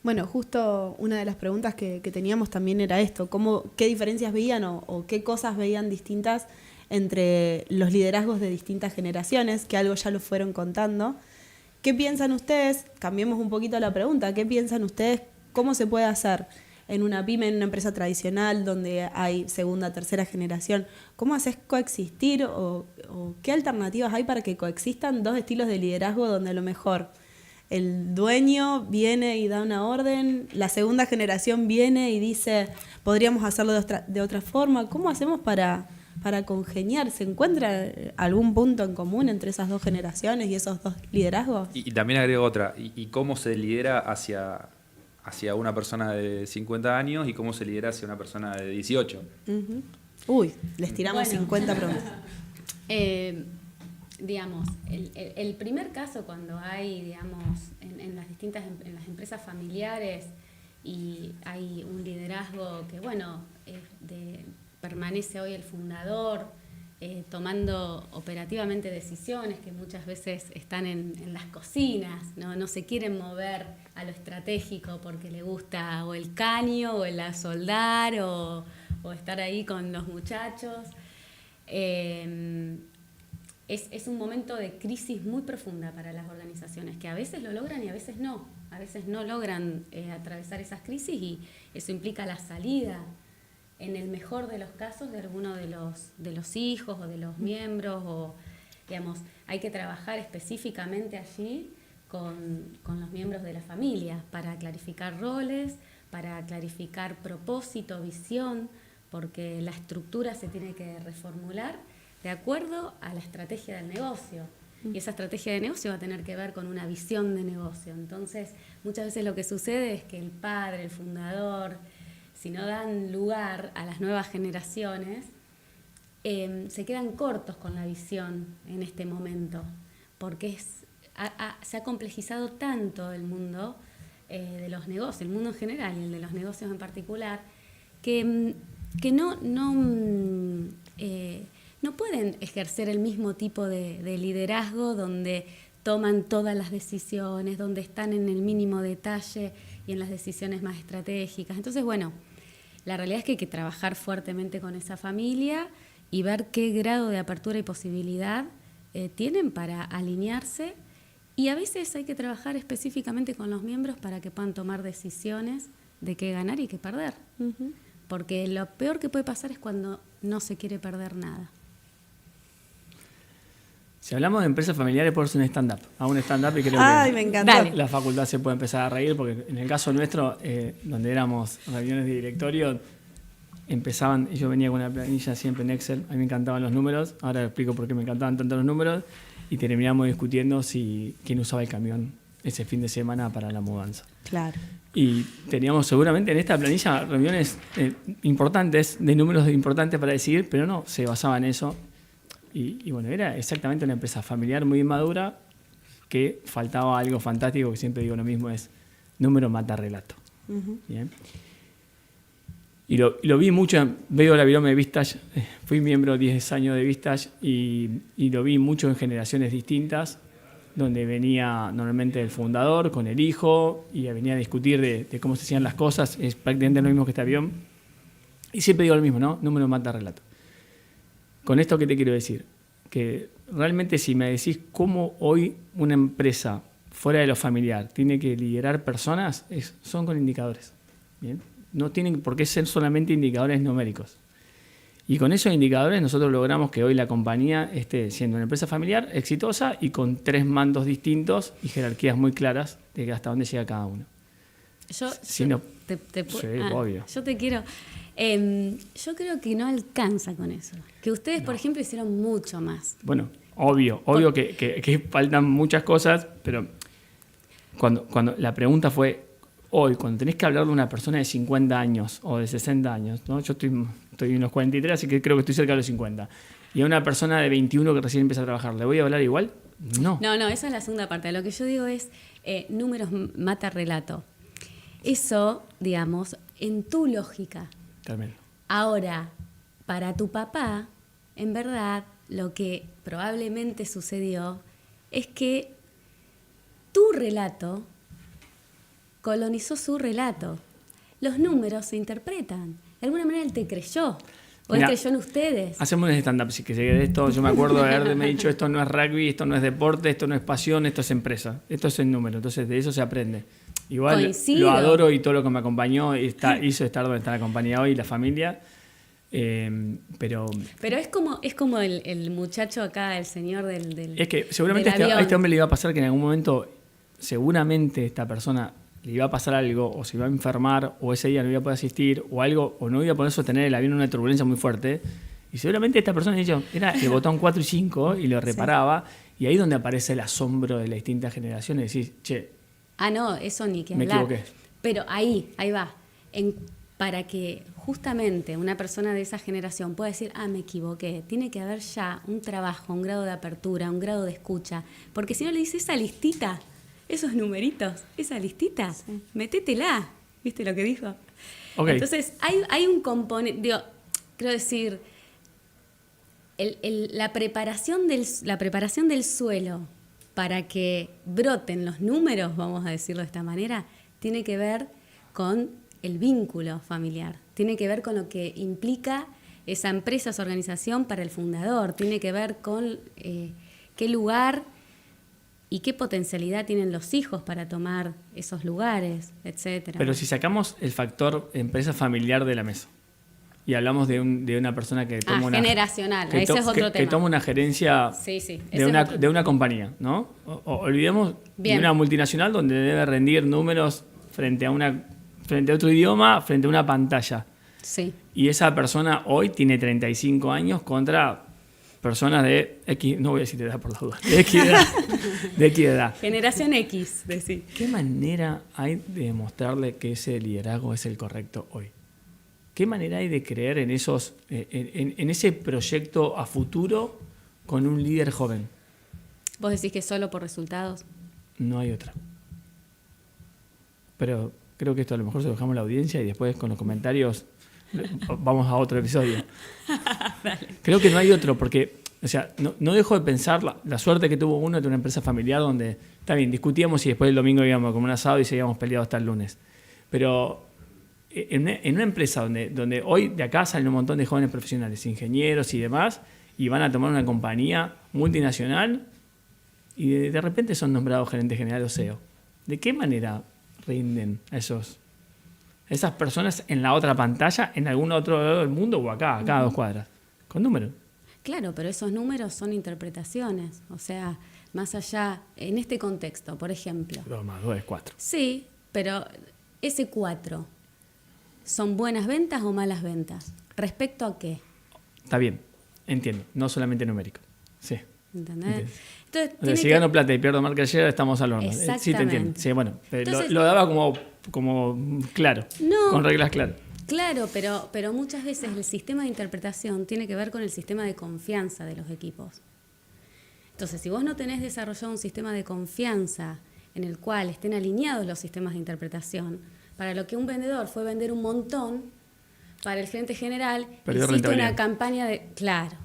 Bueno, justo una de las preguntas que teníamos también era esto, ¿qué diferencias veían o qué cosas veían distintas entre los liderazgos de distintas generaciones, que algo ya lo fueron contando? ¿Qué piensan ustedes? Cambiemos un poquito la pregunta, ¿qué piensan ustedes? ¿Cómo se puede hacer en una pyme, en una empresa tradicional donde hay segunda, tercera generación? ¿Cómo haces coexistir o qué alternativas hay para que coexistan dos estilos de liderazgo donde a lo mejor el dueño viene y da una orden, la segunda generación viene y dice, podríamos hacerlo de otra forma? ¿Cómo hacemos para congeniar? ¿Se encuentra algún punto en común entre esas dos generaciones y esos dos liderazgos? Y también agrego otra, ¿y cómo se lidera hacia una persona de 50 años y cómo se lidera hacia una persona de 18? Uh-huh. Uy, les tiramos 50 preguntas. Digamos, el primer caso cuando hay, digamos, en las empresas familiares y hay un liderazgo que, bueno, permanece hoy el fundador, tomando operativamente decisiones que muchas veces están en las cocinas, no se quieren mover a lo estratégico porque le gusta o el caño o el soldar o estar ahí con los muchachos. Es un momento de crisis muy profunda para las organizaciones, que a veces lo logran y a veces no. A veces no logran atravesar esas crisis y eso implica la salida, en el mejor de los casos, de alguno de los hijos o de los miembros. O, digamos, hay que trabajar específicamente allí con los miembros de la familia para clarificar roles, para clarificar propósito, visión, porque la estructura se tiene que reformular de acuerdo a la estrategia del negocio. Y esa estrategia de negocio va a tener que ver con una visión de negocio. Entonces, muchas veces lo que sucede es que el padre, el fundador, si no dan lugar a las nuevas generaciones, se quedan cortos con la visión en este momento, porque se ha complejizado tanto el mundo de los negocios, el mundo en general y el de los negocios en particular, que no pueden ejercer el mismo tipo de liderazgo donde toman todas las decisiones, donde están en el mínimo detalle y en las decisiones más estratégicas. Entonces, bueno, la realidad es que hay que trabajar fuertemente con esa familia y ver qué grado de apertura y posibilidad tienen para alinearse, y a veces hay que trabajar específicamente con los miembros para que puedan tomar decisiones de qué ganar y qué perder. Uh-huh. Porque lo peor que puede pasar es cuando no se quiere perder nada. Si hablamos de empresas familiares, por ser un stand-up. Hago un stand-up y creo Ay, que me encantó. la facultad se puede empezar a reír, porque en el caso nuestro, donde éramos reuniones de directorio, empezaban, yo venía con una planilla siempre en Excel, a mí me encantaban los números, ahora explico por qué me encantaban tanto los números, y terminamos discutiendo quién usaba el camión ese fin de semana para la mudanza. Claro. Y teníamos seguramente en esta planilla reuniones importantes, de números importantes para decidir, pero no, se basaba en eso. Y bueno, era exactamente una empresa familiar muy madura, que faltaba algo fantástico, que siempre digo lo mismo, es número mata relato. Uh-huh. Bien. Y lo vi mucho, veo la virome de Vistage, fui miembro 10 años de Vistage y lo vi mucho en generaciones distintas, donde venía normalmente el fundador con el hijo y venía a discutir de cómo se hacían las cosas, es prácticamente lo mismo que este avión. Y siempre digo lo mismo, ¿no? Número mata relato. Con esto, ¿qué te quiero decir? Que realmente si me decís cómo hoy una empresa fuera de lo familiar tiene que liderar personas, son con indicadores. ¿Bien? No tienen por qué ser solamente indicadores numéricos. Y con esos indicadores nosotros logramos que hoy la compañía esté siendo una empresa familiar exitosa y con 3 mandos distintos y jerarquías muy claras de hasta dónde llega cada uno. Obvio. Yo te quiero... yo creo que no alcanza con eso. Que ustedes, por ejemplo, hicieron mucho más. Bueno, obvio que faltan muchas cosas, pero cuando la pregunta fue, hoy, cuando tenés que hablar de una persona de 50 años o de 60 años, ¿no? Yo estoy en los 43, así que creo que estoy cerca de los 50, y a una persona de 21 que recién empieza a trabajar, ¿le voy a hablar igual? No. No, esa es la segunda parte. Lo que yo digo es, números mata relato. Eso, digamos, en tu lógica. También. Ahora, para tu papá, en verdad, lo que probablemente sucedió es que tu relato colonizó su relato. Los números se interpretan. De alguna manera él te creyó. O él Mirá, creyó en ustedes. Hacemos un stand-up, si que llegué de esto. Yo me acuerdo de haberme dicho, esto no es rugby, esto no es deporte, esto no es pasión, esto es empresa. Esto es el número. Entonces, de eso se aprende. Igual Coincido. lo adoro y todo lo que me acompañó hizo estar donde está la compañía hoy, la familia. Pero es como el muchacho acá, el señor del es que seguramente del a avión. este hombre le iba a pasar que en algún momento, seguramente esta persona le iba a pasar algo, o se iba a enfermar, o ese día no iba a poder asistir, o algo, o no iba a poder sostener el avión en una turbulencia muy fuerte. Y seguramente esta persona era el botón 4 y 5 y lo reparaba. Sí. Y ahí es donde aparece el asombro de las distintas generaciones. Y decís, che, no, eso ni que me hablar. equivoqué. Pero ahí va. Para que justamente una persona de esa generación pueda decir, me equivoqué, tiene que haber ya un trabajo, un grado de apertura, un grado de escucha. Porque si no le dices esa listita, esos numeritos, esa listita, sí, métetela. ¿Viste lo que dijo? Okay. Entonces, hay un componente, quiero decir, la preparación del suelo para que broten los números, vamos a decirlo de esta manera, tiene que ver con el vínculo familiar, tiene que ver con lo que implica esa empresa, esa organización para el fundador, tiene que ver con qué lugar y qué potencialidad tienen los hijos para tomar esos lugares, etcétera. Pero si sacamos el factor empresa familiar de la mesa y hablamos de una persona que toma una... generacional, ese es otro tema. Que toma una gerencia de una compañía, ¿no? Olvidemos de una multinacional donde debe rendir números frente a otro idioma, frente a una pantalla. Sí. Y esa persona hoy tiene 35 años contra personas de X, no voy a decir edad por la duda, de X edad. Generación X, decir. ¿Qué manera hay de demostrarle que ese liderazgo es el correcto hoy? ¿Qué manera hay de creer en en ese proyecto a futuro con un líder joven? ¿Vos decís que solo por resultados? No hay otra. Pero creo que esto a lo mejor se lo dejamos a la audiencia y después con los comentarios vamos a otro episodio. Creo que no hay otro, porque no dejo de pensar la suerte que tuvo uno de una empresa familiar donde, está bien, discutíamos y después el domingo íbamos a comer un asado y seguíamos peleados hasta el lunes. Pero en una empresa donde hoy de acá salen un montón de jóvenes profesionales, ingenieros y demás, y van a tomar una compañía multinacional y de repente son nombrados gerente general o CEO. ¿De qué manera rinden esas personas en la otra pantalla, en algún otro lado del mundo o acá a 2 cuadras? Con números. Claro, pero esos números son interpretaciones. O sea, más allá, en este contexto, por ejemplo. 2 más 2 es 4. Sí, pero ese 4, ¿son buenas ventas o malas ventas? ¿Respecto a qué? Está bien, entiendo. No solamente numérico. Sí. ¿Entendés? Entonces, si gano plata y pierdo marca share, estamos al horno. Exactamente. Sí, te entiendo. Sí, bueno, Entonces, lo daba como claro, con reglas claras. Claro, pero muchas veces el sistema de interpretación tiene que ver con el sistema de confianza de los equipos. Entonces, si vos no tenés desarrollado un sistema de confianza en el cual estén alineados los sistemas de interpretación, para lo que un vendedor fue vender un montón, para el gerente general hiciste una campaña de... Claro.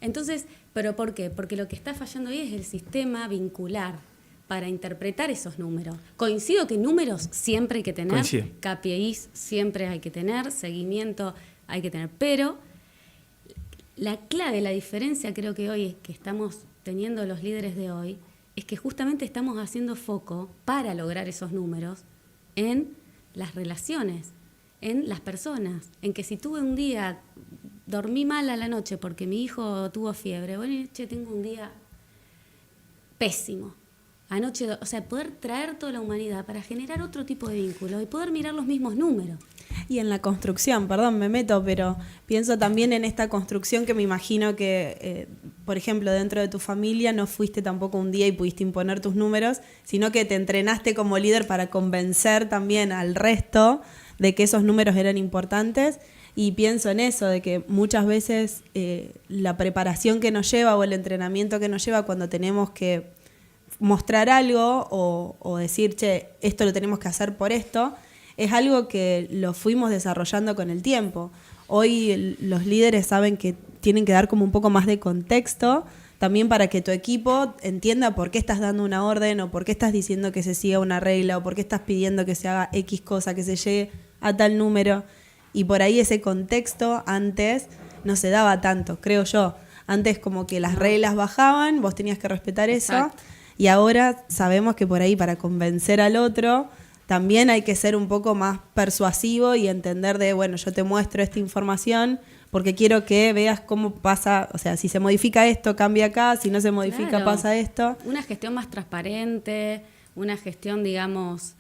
Entonces, ¿pero por qué? Porque lo que está fallando ahí es el sistema vincular para interpretar esos números. Coincido que números siempre hay que tener, Coincido. KPIs siempre hay que tener, seguimiento hay que tener, pero la clave, la diferencia creo que hoy que estamos teniendo los líderes de hoy es que justamente estamos haciendo foco para lograr esos números en las relaciones, en las personas, en que si tuve un día, dormí mal a la noche porque mi hijo tuvo fiebre, bueno, tengo un día pésimo. Anoche, o sea, poder traer toda la humanidad para generar otro tipo de vínculo y poder mirar los mismos números. Y en la construcción, perdón, me meto, pero pienso también en esta construcción que me imagino que, por ejemplo, dentro de tu familia no fuiste tampoco un día y pudiste imponer tus números, sino que te entrenaste como líder para convencer también al resto de que esos números eran importantes. Y pienso en eso, de que muchas veces la preparación que nos lleva o el entrenamiento que nos lleva cuando tenemos que mostrar algo o decir, che, esto lo tenemos que hacer por esto, es algo que lo fuimos desarrollando con el tiempo. Hoy los líderes saben que tienen que dar como un poco más de contexto también para que tu equipo entienda por qué estás dando una orden o por qué estás diciendo que se siga una regla o por qué estás pidiendo que se haga X cosa, que se llegue a tal número. Y por ahí ese contexto antes no se daba tanto, creo yo. Antes como que las reglas bajaban, vos tenías que respetar eso. Exacto. Y ahora sabemos que por ahí para convencer al otro también hay que ser un poco más persuasivo y entender de, bueno, yo te muestro esta información porque quiero que veas cómo pasa, o sea, si se modifica esto, cambia acá, si no se modifica, Claro. pasa esto. Una gestión más transparente, una gestión, digamos,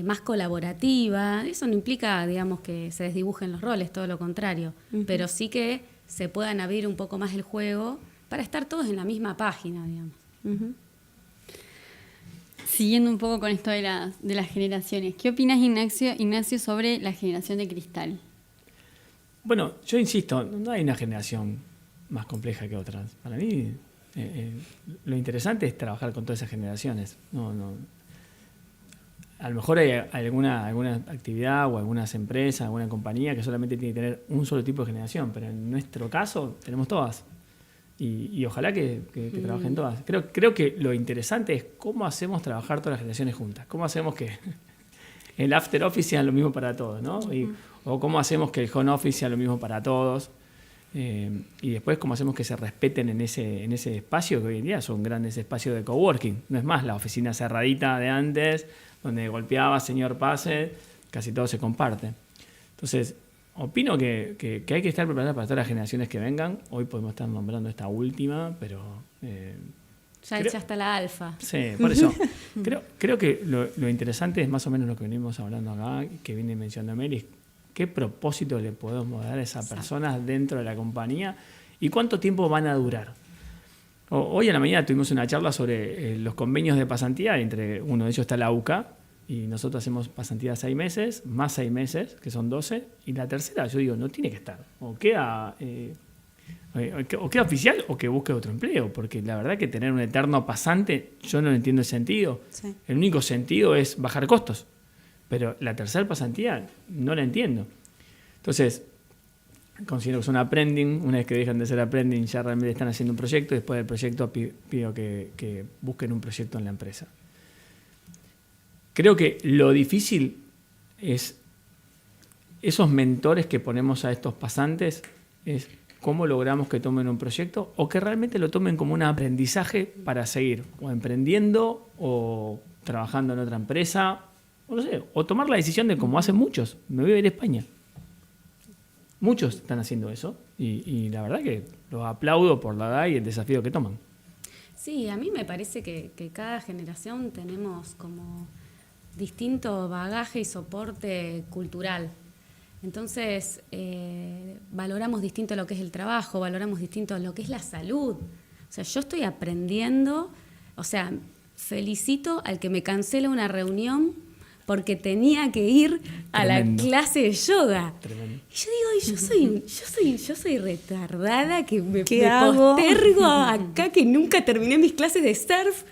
más colaborativa. Eso no implica, digamos, que se desdibujen los roles, todo lo contrario. Pero sí que se puedan abrir un poco más el juego para estar todos en la misma página, digamos. Ujú. Siguiendo un poco con esto de las generaciones, ¿qué opinas, Ignacio, sobre la generación de cristal? Bueno, yo insisto, no hay una generación más compleja que otras. Para mí, lo interesante es trabajar con todas esas generaciones. No. A lo mejor hay alguna actividad o algunas empresas, alguna compañía que solamente tiene que tener un solo tipo de generación, pero en nuestro caso tenemos todas. Y ojalá que trabajen todas. Creo que lo interesante es cómo hacemos trabajar todas las generaciones juntas. Cómo hacemos que el after office sea lo mismo para todos, ¿no? O cómo hacemos que el home office sea lo mismo para todos. Y después cómo hacemos que se respeten en ese espacio que hoy en día son grandes espacios de coworking. No es más la oficina cerradita de antes, donde golpeaba, señor pase, casi todo se comparte. Entonces, opino que hay que estar preparados para todas las generaciones que vengan. Hoy podemos estar nombrando esta última, pero... Ya está la alfa. Sí, por eso. creo que lo interesante es más o menos lo que venimos hablando acá, que viene mencionando Mary, qué propósito le podemos dar a esas personas dentro de la compañía y cuánto tiempo van a durar. Hoy a la mañana tuvimos una charla sobre los convenios de pasantía, entre uno de ellos está la UCA, y nosotros hacemos pasantía 6 meses, más 6 meses, que son 12, y la tercera, yo digo, no tiene que estar. O queda oficial o que busque otro empleo, porque la verdad que tener un eterno pasante, yo no entiendo el sentido. Sí. El único sentido es bajar costos, pero la tercera pasantía no la entiendo. Entonces, considero que son apprending, una vez que dejan de ser apprending ya realmente están haciendo un proyecto, y después del proyecto pido que busquen un proyecto en la empresa. Creo que lo difícil es esos mentores que ponemos a estos pasantes, es cómo logramos que tomen un proyecto o que realmente lo tomen como un aprendizaje para seguir o emprendiendo o trabajando en otra empresa, o no sé, o tomar la decisión de como hacen muchos, me voy a ir a España. Muchos están haciendo eso y la verdad que los aplaudo por la edad y el desafío que toman. Sí, a mí me parece que cada generación tenemos como distinto bagaje y soporte cultural. Entonces, valoramos distinto lo que es el trabajo, valoramos distinto lo que es la salud. O sea, yo estoy aprendiendo, o sea, felicito al que me cancela una reunión porque tenía que ir a Tremendo. la clase de yoga. Tremendo. Y yo digo, yo soy retardada, que me hago? postergo acá, que nunca terminé mis clases de surf.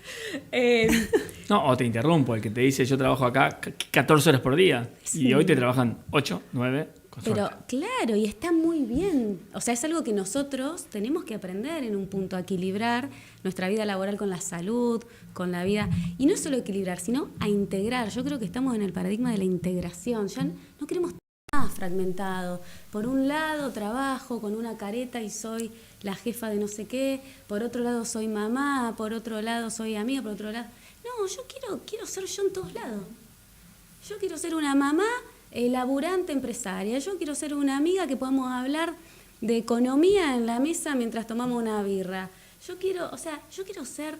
No, o te interrumpo, el que te dice yo trabajo acá 14 horas por día y hoy te trabajan 8, 9, con Pero suerte. claro, y está muy bien. O sea, es algo que nosotros tenemos que aprender en un punto, a equilibrar nuestra vida laboral con la salud, con la vida. Y no solo equilibrar, sino a integrar. Yo creo que estamos en el paradigma de la integración. Ya no queremos más fragmentado. Por un lado trabajo con una careta y soy la jefa de no sé qué. Por otro lado soy mamá. Por otro lado soy amiga. Por otro lado... No, yo quiero ser yo en todos lados. Yo quiero ser una mamá laburante, empresaria. Yo quiero ser una amiga que podamos hablar de economía en la mesa mientras tomamos una birra. Yo quiero ser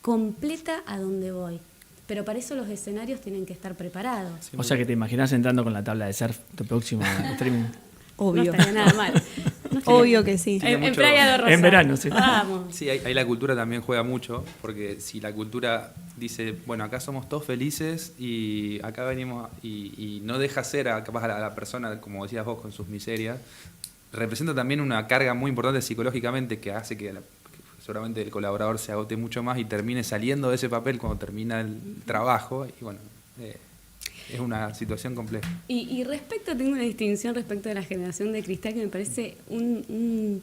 completa a donde voy. Pero para eso los escenarios tienen que estar preparados. O sea que te imaginas entrando con la tabla de surf tu próximo streaming. Obvio. No estaría nada mal. Obvio que sí. Tiene En mucho- Playa de Rosario. En verano, sí. Vamos. Sí, ahí la cultura también juega mucho, porque si la cultura dice, bueno, acá somos todos felices y acá venimos y no deja ser capaz a la persona, como decías vos, con sus miserias, representa también una carga muy importante psicológicamente que hace que seguramente el colaborador se agote mucho más y termine saliendo de ese papel cuando termina el trabajo. Y bueno, es una situación compleja. Y tengo una distinción respecto de la generación de cristal que me parece un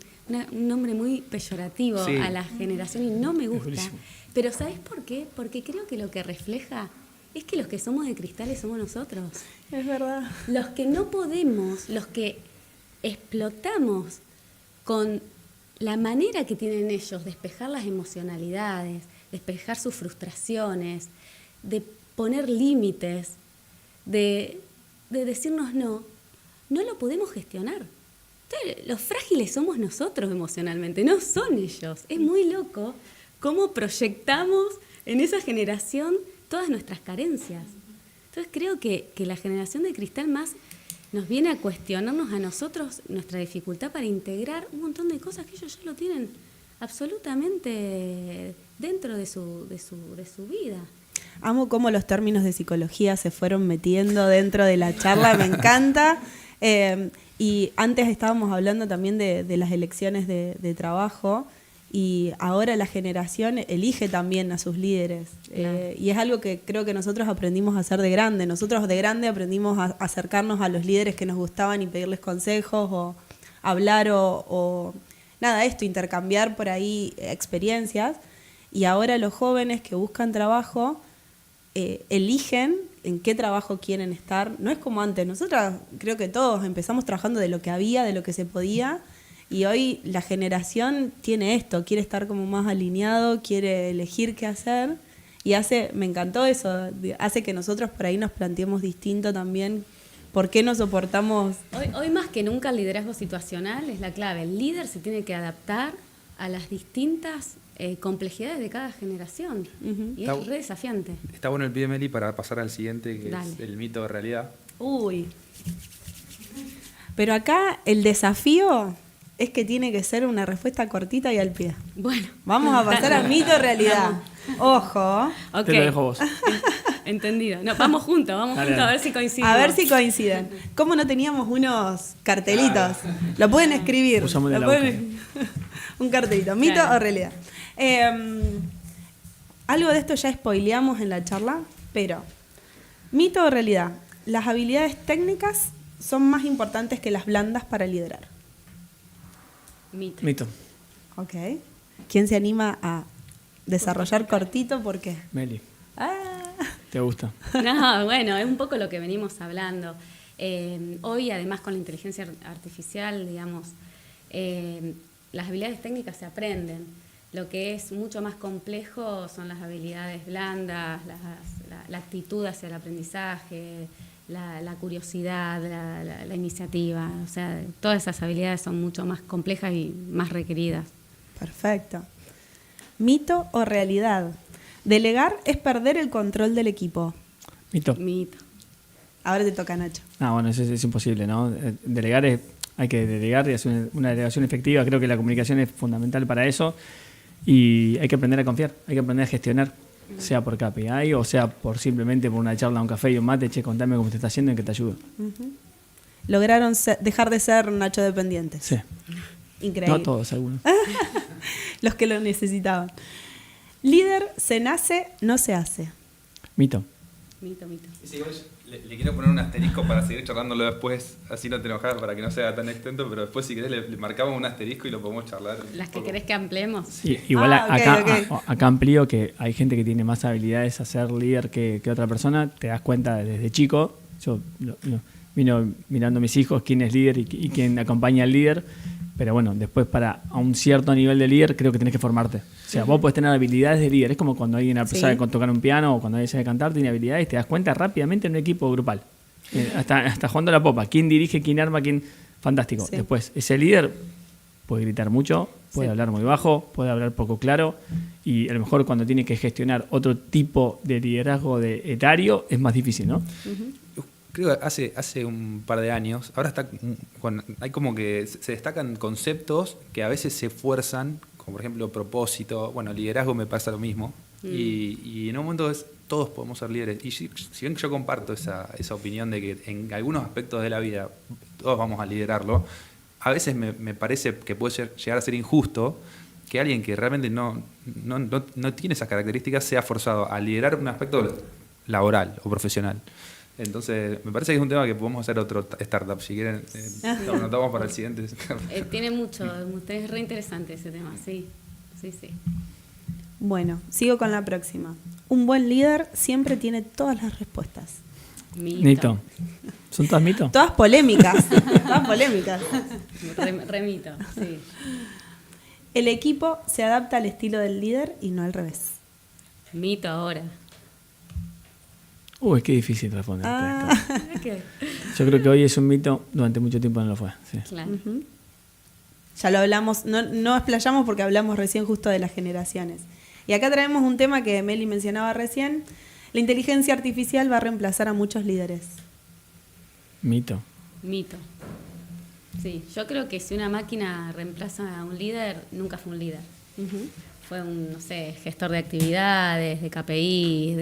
nombre muy peyorativo Sí. a la generación y no me gusta. durísimo. Pero ¿sabes por qué? Porque creo que lo que refleja es que los que somos de cristales somos nosotros. Es verdad. Los que no podemos, los que explotamos con la manera que tienen ellos de despejar las emocionalidades, despejar sus frustraciones, de poner límites, de decirnos no lo podemos gestionar. Entonces, los frágiles somos nosotros emocionalmente, no son ellos. Es muy loco cómo proyectamos en esa generación todas nuestras carencias. Entonces creo que la generación de cristal más nos viene a cuestionarnos a nosotros nuestra dificultad para integrar un montón de cosas que ellos ya lo tienen absolutamente dentro de su vida. Amo cómo los términos de psicología se fueron metiendo dentro de la charla, me encanta. Y antes estábamos hablando también de las elecciones de trabajo y ahora la generación elige también a sus líderes. Claro. Y es algo que creo que nosotros aprendimos a hacer de grande. Nosotros de grande aprendimos a acercarnos a los líderes que nos gustaban y pedirles consejos o hablar o nada, intercambiar por ahí experiencias. Y ahora los jóvenes que buscan trabajo eligen en qué trabajo quieren estar. No es como antes. Nosotros creo que todos empezamos trabajando de lo que había, de lo que se podía. Y hoy la generación tiene esto, quiere estar como más alineado, quiere elegir qué hacer. Y me encantó eso, hace que nosotros por ahí nos planteemos distinto también por qué no soportamos. Hoy más que nunca el liderazgo situacional es la clave. El líder se tiene que adaptar a las distintas complejidades de cada generación. Ujú. Y es re desafiante. Está bueno el pie, Meli, para pasar al siguiente, que Dale. es el mito de realidad. Uy. Pero acá el desafío es que tiene que ser una respuesta cortita y al pie. Bueno. Vamos a pasar a mito o realidad. Ojo. Ok. Te lo dejo vos. Entendido. No, vamos juntos Dale. a ver si coincidimos. A ver si coinciden. ¿Cómo no teníamos unos cartelitos? Lo pueden escribir. Usamos Lo el pueden- Un cartelito. ¿Mito Claro. o realidad? Algo de esto ya spoileamos en la charla, pero ¿mito o realidad? Las habilidades técnicas son más importantes que las blandas para liderar. Mito. Ok. ¿Quién se anima a desarrollar cortito? ¿Por qué? Meli, Ah, ¿te gusta? No, bueno, es un poco lo que venimos hablando. Hoy, además, con la inteligencia artificial, digamos, las habilidades técnicas se aprenden. Lo que es mucho más complejo son las habilidades blandas, la actitud hacia el aprendizaje, la curiosidad, la iniciativa. O sea, todas esas habilidades son mucho más complejas y más requeridas. perfecto. ¿Mito o realidad? Delegar es perder el control del equipo. Mito. Mito. Ahora te toca, Nacho. Bueno, eso es imposible, ¿no? Hay que delegar y hacer una delegación efectiva. Creo que la comunicación es fundamental para eso y hay que aprender a confiar, hay que aprender a gestionar, sea por KPI o sea por simplemente por una charla, un café y un mate. Che, contame cómo te está haciendo y que te ayudo. Lograron dejar de ser Nacho dependientes. Sí. Increíble. No todos, algunos. Los que lo necesitaban. Líder se nace, no se hace. Mito. Mito. Sí, igual le quiero poner un asterisco para seguir charlándolo después, así no te enojas, para que no sea tan extenso, pero después si querés le marcamos un asterisco y lo podemos charlar. Las que querés que ampliemos. Sí, igual Ah, ok, acá, ok. acá amplío que hay gente que tiene más habilidades a ser líder que otra persona. Te das cuenta desde chico. Yo vino mirando a mis hijos quién es líder y quién acompaña al líder. Pero bueno, después a un cierto nivel de líder creo que tenés que formarte. O sea, vos podés tener habilidades de líder. Es como cuando alguien Sí. sabe tocar un piano o cuando alguien sabe cantar, tiene habilidades y te das cuenta rápidamente en un equipo grupal. Hasta jugando a la popa. ¿Quién dirige, quién arma, quién? Fantástico. Sí. Después, ese líder puede gritar mucho, puede Sí. hablar muy bajo, puede hablar poco claro y a lo mejor cuando tiene que gestionar otro tipo de liderazgo etario es más difícil, ¿no? Creo que hace un par de años, ahora hay como que se destacan conceptos que a veces se fuerzan, como por ejemplo propósito, bueno, liderazgo me pasa lo mismo, y en un momento todos podemos ser líderes. Y si bien yo comparto esa opinión de que en algunos aspectos de la vida todos vamos a liderarlo, a veces me parece que puede llegar a ser injusto que alguien que realmente no tiene esas características sea forzado a liderar un aspecto laboral o profesional. Entonces, me parece que es un tema que podemos hacer otro startup. Si quieren, lo anotamos para el siguiente. Tiene mucho, es re interesante ese tema, sí. Bueno, sigo con la próxima. Un buen líder siempre tiene todas las respuestas. Mito. ¿Son todas mitos? Todas polémicas. Todas polémicas. Remito, sí. El equipo se adapta al estilo del líder y no al revés. Mito ahora. Uy, qué difícil responder. ¿Qué? Yo creo que hoy es un mito, durante mucho tiempo no lo fue. Sí. Claro. Ya lo hablamos, no explayamos porque hablamos recién justo de las generaciones. Y acá traemos un tema que Meli mencionaba recién. La inteligencia artificial va a reemplazar a muchos líderes. Mito. Sí, yo creo que si una máquina reemplaza a un líder, nunca fue un líder. Fue un, no sé, gestor de actividades, de KPIs,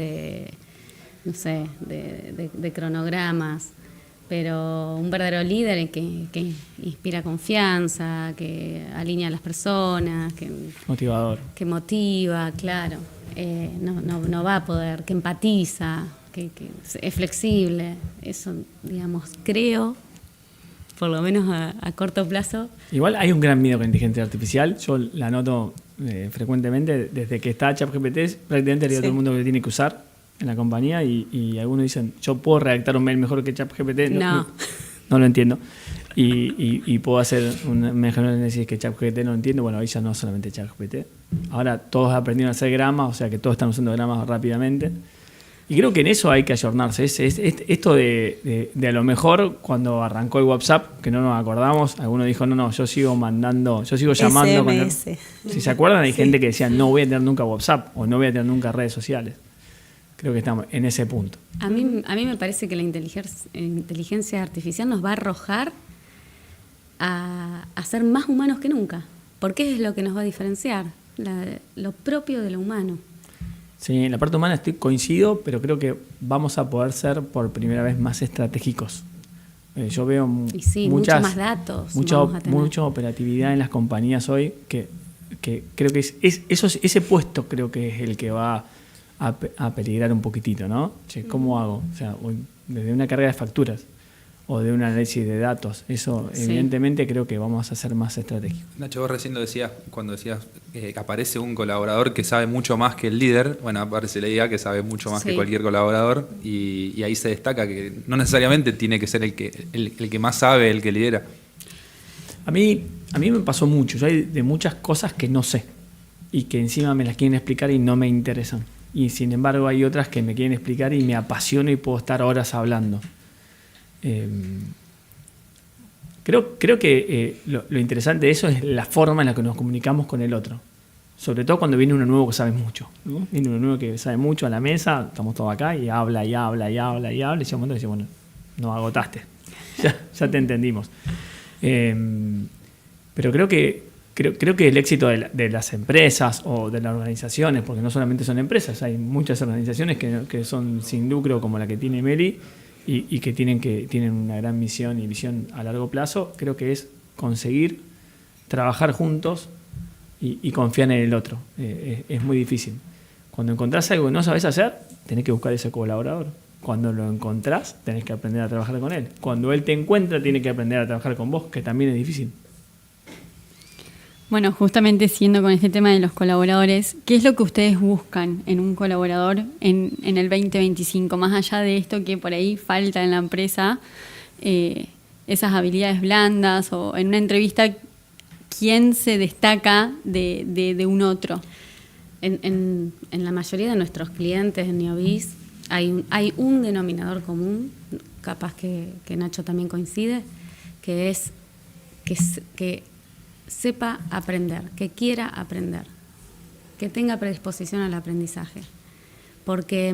de cronogramas. Pero un verdadero líder que inspira confianza, que alinea a las personas, Motivador. que motiva, claro. No va a poder, que empatiza, que es flexible. Eso, digamos, creo, por lo menos a corto plazo. Igual hay un gran miedo con la inteligencia artificial. Yo la noto frecuentemente. Desde que está ChatGPT, prácticamente todo el mundo que tiene que usar en la compañía y algunos dicen, yo puedo redactar un mail mejor que ChatGPT. No lo entiendo. Y puedo hacer un mejor análisis que ChatGPT no lo entiendo. Bueno, ahí ya no solamente ChatGPT. Ahora todos aprendieron a hacer gramas, o sea que todos están usando gramas rápidamente. Y creo que en eso hay que ayornarse. Esto de a lo mejor cuando arrancó el WhatsApp, que no nos acordamos, alguno dijo, no, yo sigo llamando. Si se acuerdan, hay gente que decía, no voy a tener nunca WhatsApp o no voy a tener nunca redes sociales. Creo que estamos en ese punto. A mí me parece que la inteligencia artificial nos va a arrojar a ser más humanos que nunca. Porque es lo que nos va a diferenciar, lo propio de lo humano. Sí, en la parte humana coincido, pero creo que vamos a poder ser por primera vez más estratégicos. Yo veo mucho más datos. Mucha operatividad en las compañías hoy, que creo que ese puesto creo que es el que va a peligrar un poquitito, ¿no? ¿Cómo hago? O sea, desde una carga de facturas o de un análisis de datos, eso evidentemente creo que vamos a ser más estratégicos. Nacho, vos recién lo decías, cuando decías que aparece un colaborador que sabe mucho más que el líder, bueno, aparece la idea que sabe mucho más que cualquier colaborador y ahí se destaca que no necesariamente tiene que ser el que más sabe, el que lidera. A mí me pasó mucho, yo hay de muchas cosas que no sé y que encima me las quieren explicar y no me interesan. Y sin embargo hay otras que me quieren explicar y me apasiono y puedo estar horas hablando. Creo que lo interesante de eso es la forma en la que nos comunicamos con el otro. Sobre todo cuando viene uno nuevo que sabe mucho, ¿no? Viene uno nuevo que sabe mucho a la mesa, estamos todos acá y habla, y llega un momento que dice, bueno, no agotaste, ya te entendimos. Pero creo que el éxito de las empresas o de las organizaciones, porque no solamente son empresas, hay muchas organizaciones que son sin lucro como la que tiene Meli y que tienen una gran misión y visión a largo plazo, creo que es conseguir trabajar juntos y confiar en el otro. Es muy difícil. Cuando encontrás algo que no sabes hacer, tenés que buscar ese colaborador. Cuando lo encontrás, tenés que aprender a trabajar con él. Cuando él te encuentra, tiene que aprender a trabajar con vos, que también es difícil. Bueno, justamente siguiendo con este tema de los colaboradores, ¿qué es lo que ustedes buscan en un colaborador en el 2025? Más allá de esto que por ahí falta en la empresa, esas habilidades blandas o en una entrevista, ¿quién se destaca de un otro? En la mayoría de nuestros clientes en Neovis hay un denominador común, capaz que Nacho también coincide, que es que sepa aprender, que quiera aprender, que tenga predisposición al aprendizaje. Porque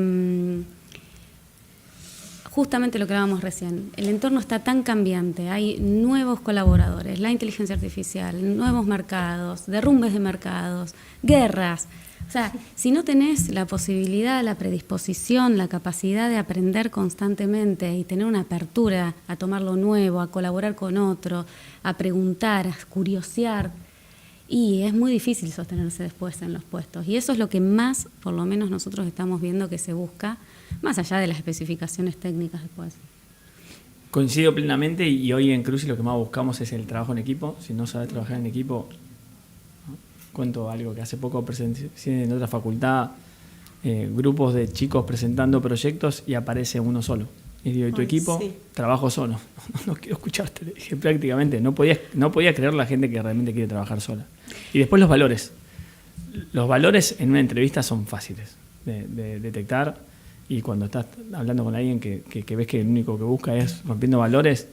justamente lo que hablábamos recién, el entorno está tan cambiante, hay nuevos colaboradores, la inteligencia artificial, nuevos mercados, derrumbes de mercados, guerras. O sea, si no tenés la posibilidad, la predisposición, la capacidad de aprender constantemente y tener una apertura a tomar lo nuevo, a colaborar con otro, a preguntar, a curiosear, y es muy difícil sostenerse después en los puestos. Y eso es lo que más, por lo menos nosotros estamos viendo que se busca, más allá de las especificaciones técnicas después. Coincido plenamente y hoy en Crucis lo que más buscamos es el trabajo en equipo. Si no sabes trabajar en equipo, ¿no? Cuento algo que hace poco presencié en otra facultad, grupos de chicos presentando proyectos y aparece uno solo. Y digo, ¿y tu equipo? Sí. Trabajo solo. No quiero escucharte. Le dije, prácticamente, no podía creer la gente que realmente quiere trabajar sola. Y después los valores. Los valores en una entrevista son fáciles de detectar. Y cuando estás hablando con alguien que ves que el único que busca es rompiendo valores,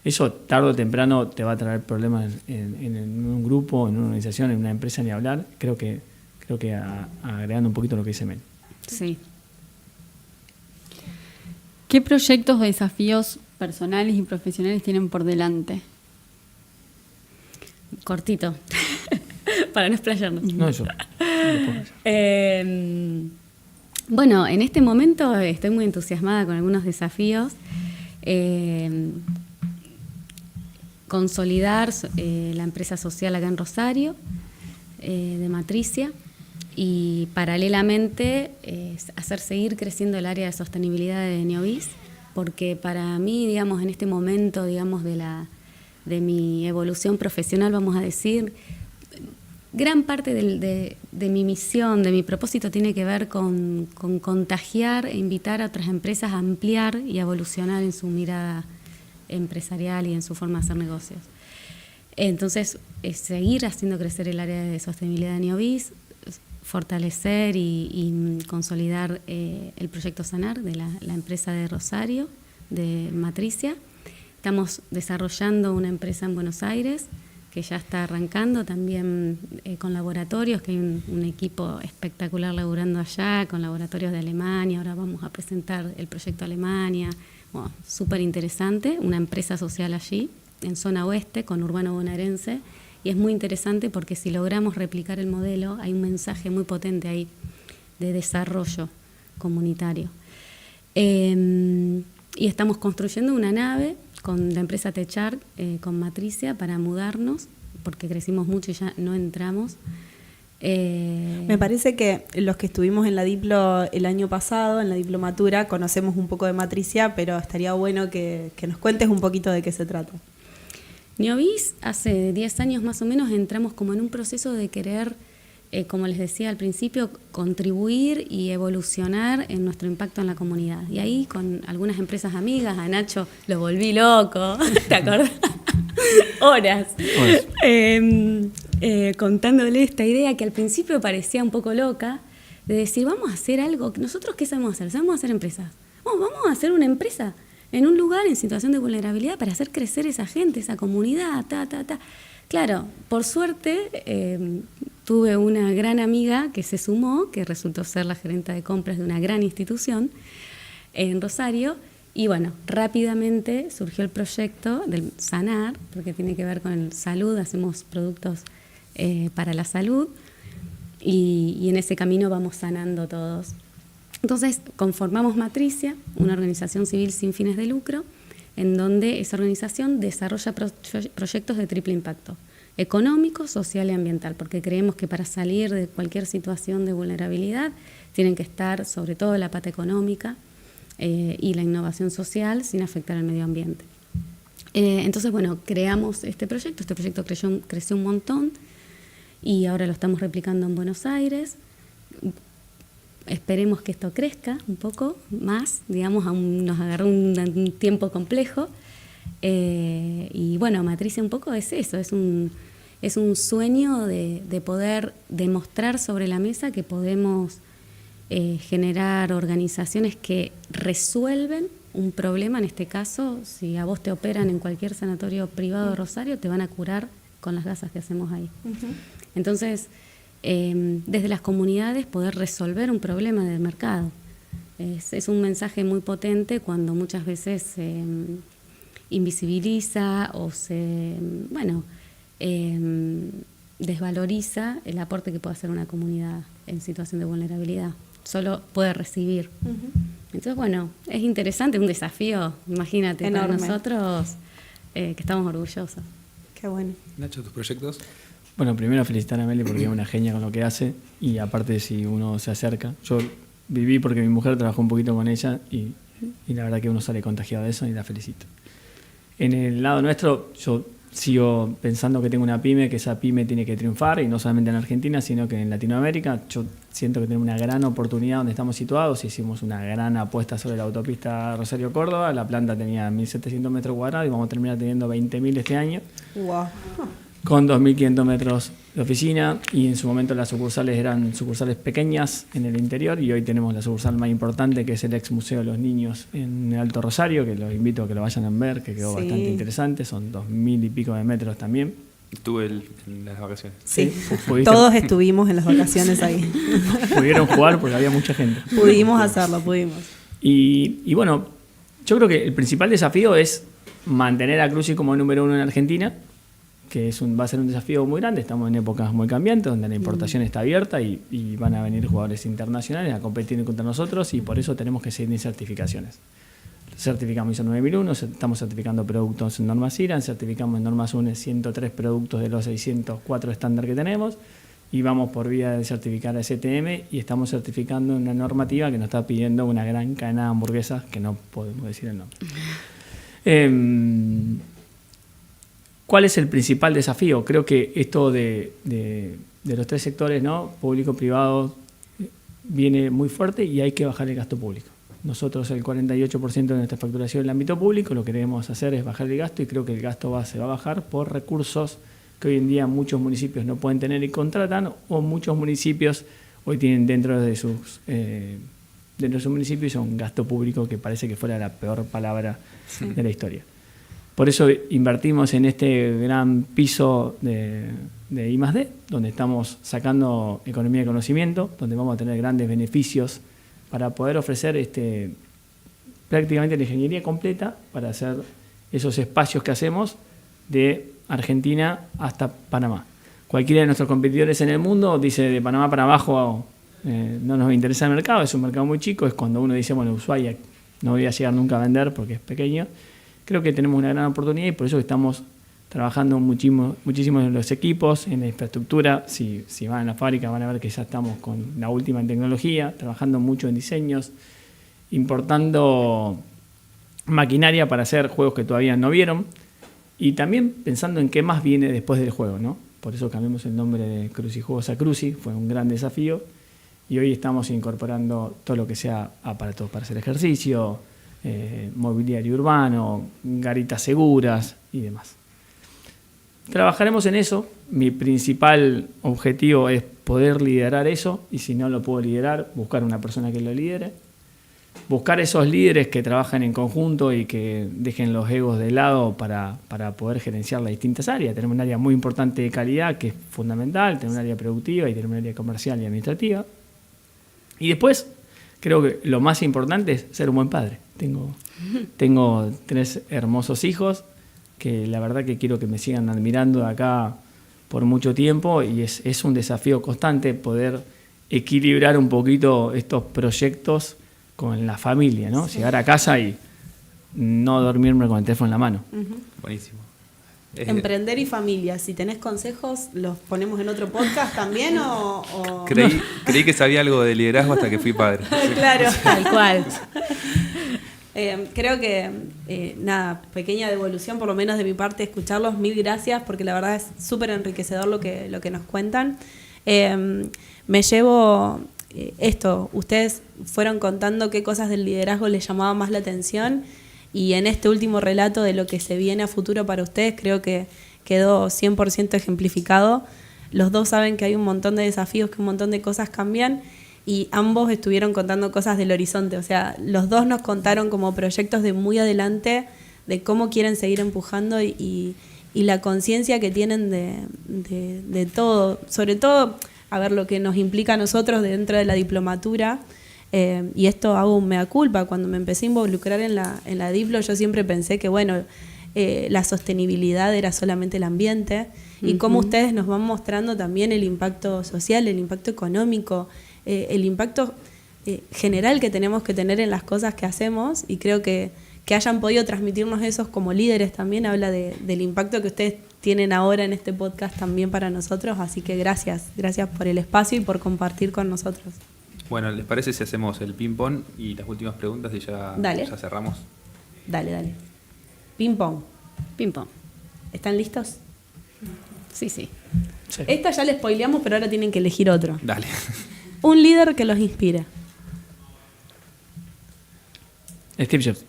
eso tarde o temprano te va a traer problemas en un grupo, en una organización, en una empresa, ni hablar. Creo que agregando un poquito lo que dice Mel. Sí. ¿Qué proyectos o desafíos personales y profesionales tienen por delante? Cortito, para no explayarnos. No, eso. Bueno, en este momento estoy muy entusiasmada con algunos desafíos. Consolidar la empresa social acá en Rosario, de Matricia, y paralelamente hacer seguir creciendo el área de sostenibilidad de Neovis, porque para mí, digamos, en este momento, digamos, de mi evolución profesional, vamos a decir, gran parte de mi misión, de mi propósito, tiene que ver con contagiar e invitar a otras empresas a ampliar y a evolucionar en su mirada empresarial y en su forma de hacer negocios. Entonces, seguir haciendo crecer el área de sostenibilidad de Neovis, fortalecer y consolidar el proyecto Sanar de la empresa de Rosario, de Matricia. Estamos desarrollando una empresa en Buenos Aires que ya está arrancando también con laboratorios, que hay un equipo espectacular laburando allá, con laboratorios de Alemania. Ahora vamos a presentar el proyecto Alemania. Bueno, súper interesante, una empresa social allí, en zona oeste, con urbano bonaerense, y es muy interesante porque si logramos replicar el modelo, hay un mensaje muy potente ahí de desarrollo comunitario. Y estamos construyendo una nave con la empresa Techar, con Matricia, para mudarnos, porque crecimos mucho y ya no entramos. Me parece que los que estuvimos en la Diplo el año pasado, en la diplomatura, conocemos un poco de Matricia, pero estaría bueno que nos cuentes un poquito de qué se trata. Neovis, hace 10 años más o menos, entramos como en un proceso de querer, como les decía al principio, contribuir y evolucionar en nuestro impacto en la comunidad. Y ahí con algunas empresas amigas, a Nacho lo volví loco, ¿te acordás? Horas. Contándole esta idea que al principio parecía un poco loca, de decir, vamos a hacer algo. ¿Nosotros qué sabemos hacer? Sabemos hacer empresas. Vamos a hacer una empresa en un lugar en situación de vulnerabilidad para hacer crecer esa gente, esa comunidad, Claro, por suerte tuve una gran amiga que se sumó, que resultó ser la gerente de compras de una gran institución en Rosario, y bueno, rápidamente surgió el proyecto del Sanar, porque tiene que ver con el salud, hacemos productos para la salud, y en ese camino vamos sanando todos. Entonces, conformamos Matricia, una organización civil sin fines de lucro, en donde esa organización desarrolla proyectos de triple impacto: económico, social y ambiental, porque creemos que para salir de cualquier situación de vulnerabilidad tienen que estar sobre todo la pata económica y la innovación social sin afectar al medio ambiente. Entonces, bueno, creamos este proyecto creció un montón y ahora lo estamos replicando en Buenos Aires. Esperemos que esto crezca un poco más, digamos, nos agarró un tiempo complejo. Y bueno, Matricia un poco es eso, es un sueño de poder demostrar sobre la mesa que podemos generar organizaciones que resuelven un problema. En este caso, si a vos te operan en cualquier sanatorio privado de Rosario, te van a curar con las gasas que hacemos ahí. Entonces, desde las comunidades poder resolver un problema del mercado. Es un mensaje muy potente cuando muchas veces se invisibiliza o se desvaloriza el aporte que puede hacer una comunidad en situación de vulnerabilidad. Solo puede recibir. Entonces, bueno, es interesante, un desafío, imagínate, enorme para nosotros que estamos orgullosos. Qué bueno. Nacho, ¿tus proyectos? Bueno, primero felicitar a Meli porque es una genia con lo que hace y aparte si uno se acerca. Yo viví porque mi mujer trabajó un poquito con ella y la verdad que uno sale contagiado de eso y la felicito. En el lado nuestro, yo sigo pensando que tengo una pyme, que esa pyme tiene que triunfar y no solamente en Argentina, sino que en Latinoamérica. Yo siento que tenemos una gran oportunidad donde estamos situados. Hicimos una gran apuesta sobre la autopista Rosario-Córdoba. La planta tenía 1.700 metros cuadrados y vamos a terminar teniendo 20.000 este año. Wow. Con 2.500 metros de oficina y en su momento las sucursales eran sucursales pequeñas en el interior y hoy tenemos la sucursal más importante que es el ex Museo de los Niños en el Alto Rosario, que los invito a que lo vayan a ver, que quedó bastante interesante, son 2.000 y pico de metros también. Estuve en las vacaciones. Sí, todos estuvimos en las vacaciones ahí. Pudieron jugar porque había mucha gente. Pudimos hacerlo, pudimos. Y bueno, yo creo que el principal desafío es mantener a Cruci como número 1 en Argentina, que va a ser un desafío muy grande. Estamos en épocas muy cambiantes, donde la importación está abierta y van a venir jugadores internacionales a competir contra nosotros y por eso tenemos que seguir en certificaciones. Certificamos ISO 9001, estamos certificando productos en normas IRAN, certificamos en normas UNE 103 productos de los 604 estándar que tenemos y vamos por vía de certificar a STM y estamos certificando una normativa que nos está pidiendo una gran cadena de hamburguesas, que no podemos decir el nombre. ¿Cuál es el principal desafío? Creo que esto de los tres sectores, ¿no? Público, privado, viene muy fuerte y hay que bajar el gasto público. Nosotros el 48% de nuestra facturación en el ámbito público, lo que queremos hacer es bajar el gasto y creo que el gasto se va a bajar por recursos que hoy en día muchos municipios no pueden tener y contratan, o muchos municipios hoy tienen dentro de sus municipios un gasto público que parece que fuera la peor palabra de la historia. Por eso invertimos en este gran piso de I+D, donde estamos sacando economía de conocimiento, donde vamos a tener grandes beneficios para poder ofrecer prácticamente la ingeniería completa para hacer esos espacios que hacemos de Argentina hasta Panamá. Cualquiera de nuestros competidores en el mundo dice de Panamá para abajo no nos interesa el mercado, es un mercado muy chico, es cuando uno dice, bueno, Ushuaia no voy a llegar nunca a vender porque es pequeño. Creo que tenemos una gran oportunidad y por eso estamos trabajando muchísimo en los equipos, en la infraestructura. Si van a la fábrica van a ver que ya estamos con la última en tecnología, trabajando mucho en diseños, importando maquinaria para hacer juegos que todavía no vieron y también pensando en qué más viene después del juego, ¿no? Por eso cambiamos el nombre de Crucijuegos a Cruci, fue un gran desafío y hoy estamos incorporando todo lo que sea aparatos para hacer ejercicio, mobiliario urbano, garitas seguras y demás. Trabajaremos en eso. Mi principal objetivo es poder liderar eso y si no lo puedo liderar, buscar una persona que lo lidere. Buscar esos líderes que trabajan en conjunto y que dejen los egos de lado para poder gerenciar las distintas áreas. Tenemos un área muy importante de calidad que es fundamental, tenemos un área productiva y tenemos un área comercial y administrativa. Y después, creo que lo más importante es ser un buen padre. Tengo 3 hermosos hijos que la verdad que quiero que me sigan admirando de acá por mucho tiempo y es un desafío constante poder equilibrar un poquito estos proyectos con la familia, ¿no? Sí. Llegar a casa y no dormirme con el teléfono en la mano. Buenísimo. Emprender y familia, si tenés consejos, ¿los ponemos en otro podcast también o...? Creí que sabía algo de liderazgo hasta que fui padre. Claro, Tal cual. Creo que, pequeña devolución, por lo menos de mi parte, escucharlos, 1000 gracias, porque la verdad es súper enriquecedor lo que nos cuentan. Me llevo esto, ustedes fueron contando qué cosas del liderazgo les llamaban más la atención, y en este último relato de lo que se viene a futuro para ustedes, creo que quedó 100% ejemplificado. Los dos saben que hay un montón de desafíos, que un montón de cosas cambian, y ambos estuvieron contando cosas del horizonte. O sea, los dos nos contaron como proyectos de muy adelante, de cómo quieren seguir empujando y la conciencia que tienen de todo. Sobre todo, a ver, lo que nos implica a nosotros dentro de la diplomatura. Y esto hago un mea culpa. Cuando me empecé a involucrar en la Diplo, yo siempre pensé que, bueno, la sostenibilidad era solamente el ambiente. Y cómo ustedes nos van mostrando también el impacto social, el impacto económico, el impacto general que tenemos que tener en las cosas que hacemos, y creo que hayan podido transmitirnos eso como líderes también habla del impacto que ustedes tienen ahora en este podcast también para nosotros, así que gracias por el espacio y por compartir con nosotros. Bueno, ¿les parece si hacemos el ping-pong y las últimas preguntas y ya cerramos? Dale. Ping pong. Ping pong. ¿Están listos? Sí. Sí. Esta ya les spoileamos, pero ahora tienen que elegir otro. Dale. Un líder que los inspira. Steve Jobs.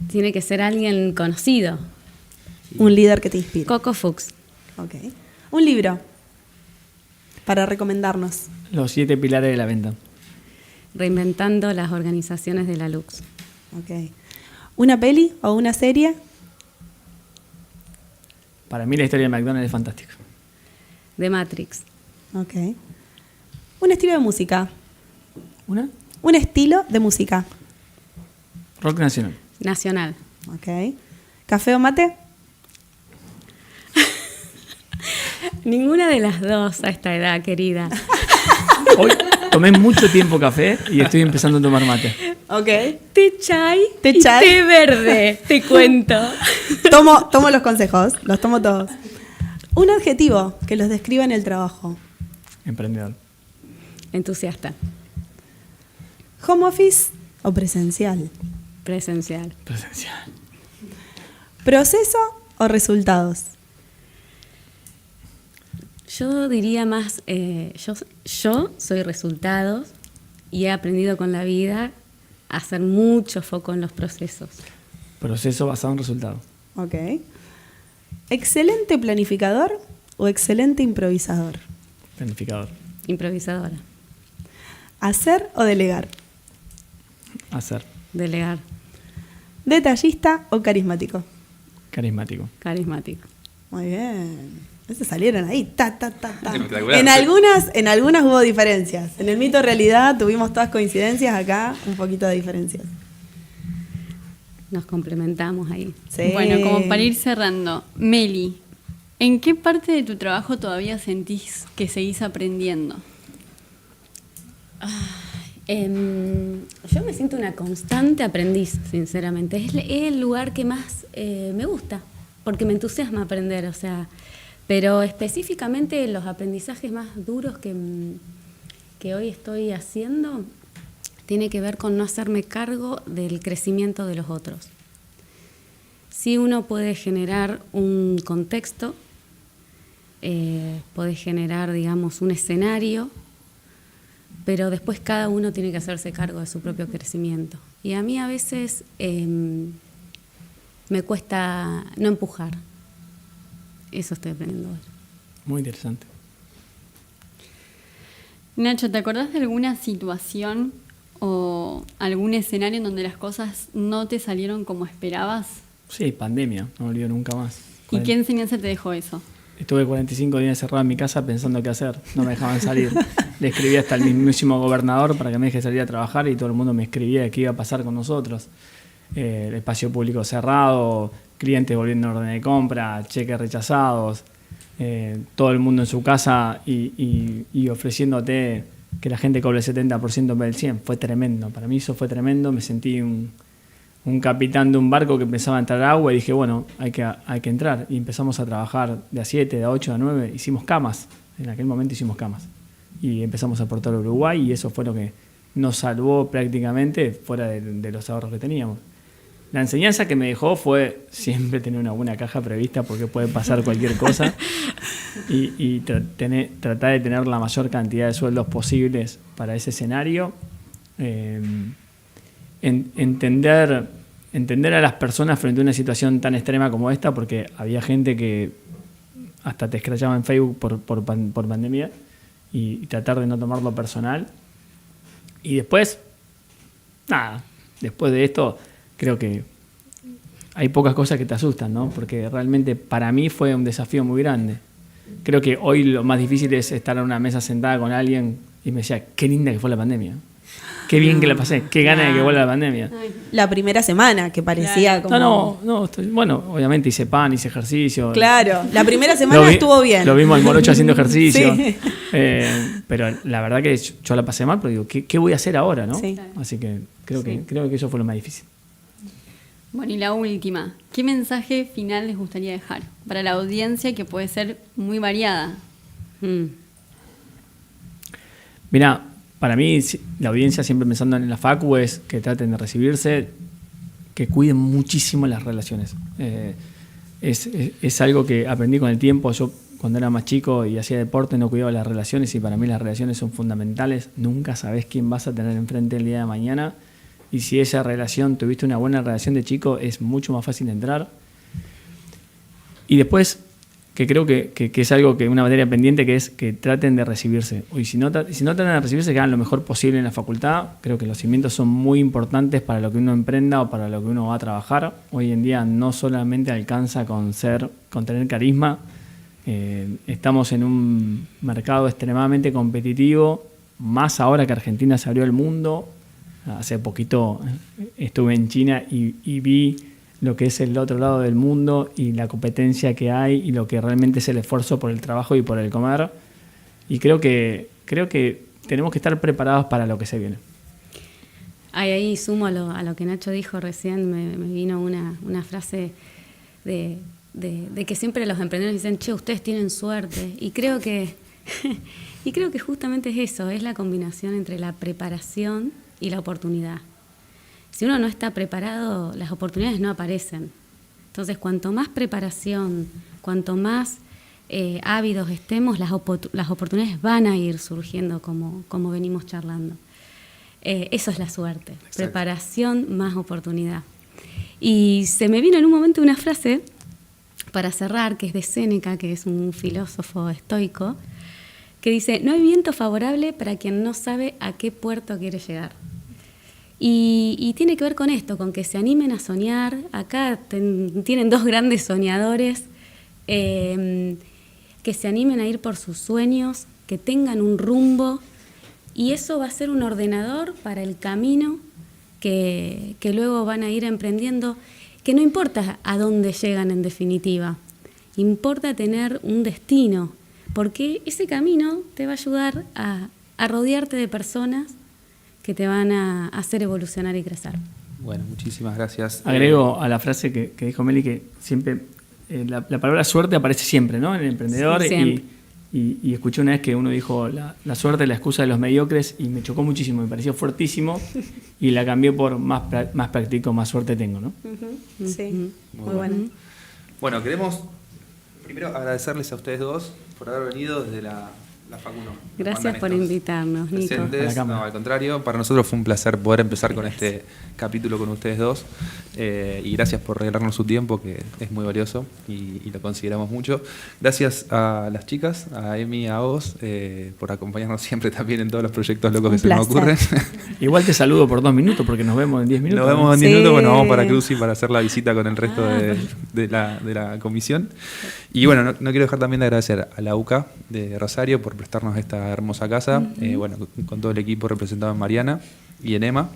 Tiene que ser alguien conocido. Un líder que te inspira. Coco Fuchs. Ok. Un libro para recomendarnos. Los 7 pilares de la venta. Reinventando las organizaciones de la Lux. Ok. ¿Una peli o una serie? Para mí la historia de McDonald's es fantástica. The Matrix. Ok. Un estilo de música. ¿Una? Un estilo de música. Rock nacional. Nacional. Ok. ¿Café o mate? Ninguna de las dos a esta edad, querida. Hoy tomé mucho tiempo café y estoy empezando a tomar mate. Ok. Té chai Té y chai. té verde, te cuento. Tomo los consejos, los tomo todos. Un adjetivo que los describa en el trabajo. Emprendedor. Entusiasta. ¿Home office o presencial? Presencial. Presencial. ¿Proceso o resultados? Yo diría más, yo soy resultados y he aprendido con la vida a hacer mucho foco en los procesos. Proceso basado en resultados. Ok. ¿Excelente planificador o excelente improvisador? Planificador. Improvisadora. ¿Hacer o delegar? Hacer. Delegar. ¿Detallista o carismático? Carismático. Carismático. Muy bien. Esos salieron ahí. Ta. Espectacular. En algunas hubo diferencias. En el mito realidad tuvimos todas coincidencias, acá un poquito de diferencias. Nos complementamos ahí. Sí. Bueno, como para ir cerrando, Meli, ¿en qué parte de tu trabajo todavía sentís que seguís aprendiendo? Yo me siento una constante aprendiz, sinceramente. Es el lugar que más me gusta, porque me entusiasma aprender, o sea, pero específicamente los aprendizajes más duros que hoy estoy haciendo tiene que ver con no hacerme cargo del crecimiento de los otros. Sí, uno puede generar un contexto, puede generar, digamos, un escenario, pero después cada uno tiene que hacerse cargo de su propio crecimiento. Y a mí a veces me cuesta no empujar. Eso estoy aprendiendo hoy. Muy interesante. Nacho, ¿te acordás de alguna situación o algún escenario en donde las cosas no te salieron como esperabas? Sí, pandemia. No me olvido nunca más. ¿Y qué enseñanza te dejó eso? Estuve 45 días encerrado en mi casa pensando qué hacer. No me dejaban salir. Le escribí hasta el mismísimo gobernador para que me deje salir a trabajar y todo el mundo me escribía qué iba a pasar con nosotros. El espacio público cerrado, clientes volviendo a orden de compra, cheques rechazados, todo el mundo en su casa y ofreciéndote que la gente cobre el 70% en vez del 100%. Fue tremendo. Para mí eso fue tremendo. Me sentí un capitán de un barco que empezaba a entrar agua y dije, bueno, hay que entrar. Y empezamos a trabajar de a 7, de a 8, de a 9. Hicimos camas. En aquel momento hicimos camas. Y empezamos a aportar a Uruguay y eso fue lo que nos salvó prácticamente fuera de los ahorros que teníamos. La enseñanza que me dejó fue siempre tener una buena caja prevista porque puede pasar cualquier cosa y tratar de tener la mayor cantidad de sueldos posibles para ese escenario. Entender a las personas frente a una situación tan extrema como esta, porque había gente que hasta te escrachaba en Facebook por pandemia, y tratar de no tomarlo personal. Y después, nada, después de esto creo que hay pocas cosas que te asustan, ¿no? Porque realmente para mí fue un desafío muy grande. Creo que hoy lo más difícil es estar en una mesa sentada con alguien y me decía, qué linda que fue la pandemia. Qué bien que la pasé, qué ganas de que vuelva la pandemia. La primera semana que parecía como... Bueno, obviamente hice pan, hice ejercicio. Claro, la primera semana estuvo bien. Lo vimos al Morocho haciendo ejercicio. Sí. Pero la verdad que yo la pasé mal, pero digo, ¿qué voy a hacer ahora, no? Sí. Así que creo que eso fue lo más difícil. Bueno, y la última, ¿qué mensaje final les gustaría dejar para la audiencia que puede ser muy variada? Mira, para mí la audiencia, siempre pensando en la facu, es que traten de recibirse, que cuiden muchísimo las relaciones. Es algo que aprendí con el tiempo. Yo cuando era más chico y hacía deporte no cuidaba las relaciones, y para mí las relaciones son fundamentales. Nunca sabés quién vas a tener enfrente el día de mañana, y si esa relación, tuviste una buena relación de chico, es mucho más fácil entrar. Y después, que creo que es algo que una materia pendiente, que es que traten de recibirse. Y si no tratan de recibirse, que hagan lo mejor posible en la facultad. Creo que los cimientos son muy importantes para lo que uno emprenda o para lo que uno va a trabajar. Hoy en día no solamente alcanza con tener carisma. Estamos en un mercado extremadamente competitivo, más ahora que Argentina se abrió al mundo. Hace poquito estuve en China y vi lo que es el otro lado del mundo y la competencia que hay y lo que realmente es el esfuerzo por el trabajo y por el comer. Y creo que tenemos que estar preparados para lo que se viene. Ahí sumo a lo que Nacho dijo recién, me vino una frase de que siempre los emprendedores dicen, che, ustedes tienen suerte. Y creo que justamente es eso, es la combinación entre la preparación y la oportunidad. Si uno no está preparado, las oportunidades no aparecen. Entonces, cuanto más preparación, cuanto más ávidos estemos, las oportunidades van a ir surgiendo como venimos charlando. Eso es la suerte. Exacto. Preparación más oportunidad. Y se me vino en un momento una frase, para cerrar, que es de Séneca, que es un filósofo estoico, que dice, no hay viento favorable para quien no sabe a qué puerto quiere llegar. Y tiene que ver con esto, con que se animen a soñar. Acá tienen dos grandes soñadores, que se animen a ir por sus sueños, que tengan un rumbo, y eso va a ser un ordenador para el camino que luego van a ir emprendiendo, que no importa a dónde llegan en definitiva, importa tener un destino, porque ese camino te va a ayudar a rodearte de personas que te van a hacer evolucionar y crecer. Bueno, muchísimas gracias. Agrego a la frase que dijo Meli, que siempre la palabra suerte aparece siempre, ¿no?, en el emprendedor. Sí, y escuché una vez que uno dijo la suerte es la excusa de los mediocres, y me chocó muchísimo, me pareció fuertísimo, y la cambié por más práctico, más suerte tengo, ¿no? Sí, muy bueno. Bueno, queremos primero agradecerles a ustedes dos por haber venido desde la Facu. Gracias por invitarnos, Nico. No, al contrario, para nosotros fue un placer poder empezar con este capítulo con ustedes dos, y gracias por regalarnos su tiempo, que es muy valioso y lo consideramos mucho. Gracias a las chicas, a Emi y a vos, por acompañarnos siempre también en todos los proyectos locos que se nos ocurren. Igual te saludo por 2 minutos, porque nos vemos en 10 minutos. Nos vemos en 10 minutos, bueno, vamos para Cruci para hacer la visita con el resto de la comisión. Y bueno, no quiero dejar también de agradecer a la UCA de Rosario por prestarnos esta hermosa casa, bueno, con todo el equipo representado en Mariana y en EMA,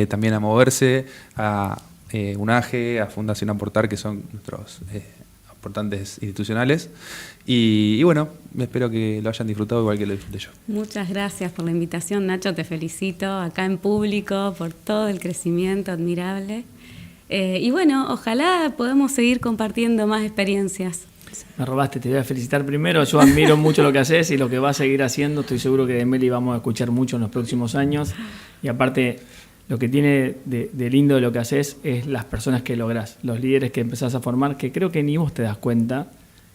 también a Moverse, a UNAGE, a Fundación Aportar, que son nuestros aportantes institucionales, y bueno, espero que lo hayan disfrutado igual que lo disfruté yo. Muchas gracias por la invitación, Nacho, te felicito acá en público por todo el crecimiento admirable, y bueno, ojalá podamos seguir compartiendo más experiencias. Me robaste, te voy a felicitar primero. Yo admiro mucho lo que haces y lo que vas a seguir haciendo. Estoy seguro que de Meli vamos a escuchar mucho en los próximos años. Y aparte, lo que tiene de lindo de lo que haces es las personas que lográs, los líderes que empezás a formar, que creo que ni vos te das cuenta,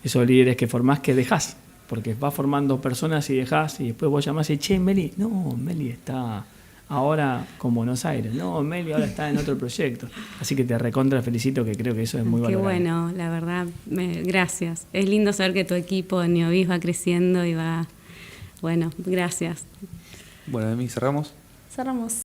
esos líderes que formás, que dejás. Porque vas formando personas y dejás, y después vos llamás y che, Meli, no, Meli está ahora con Buenos Aires, no, Meli ahora está en otro proyecto. Así que te recontra felicito, que creo que eso es muy valorable. Qué bueno, la verdad, gracias. Es lindo saber que tu equipo en Neovis va creciendo y va, bueno, gracias. Bueno, Emi, ¿cerramos? Cerramos.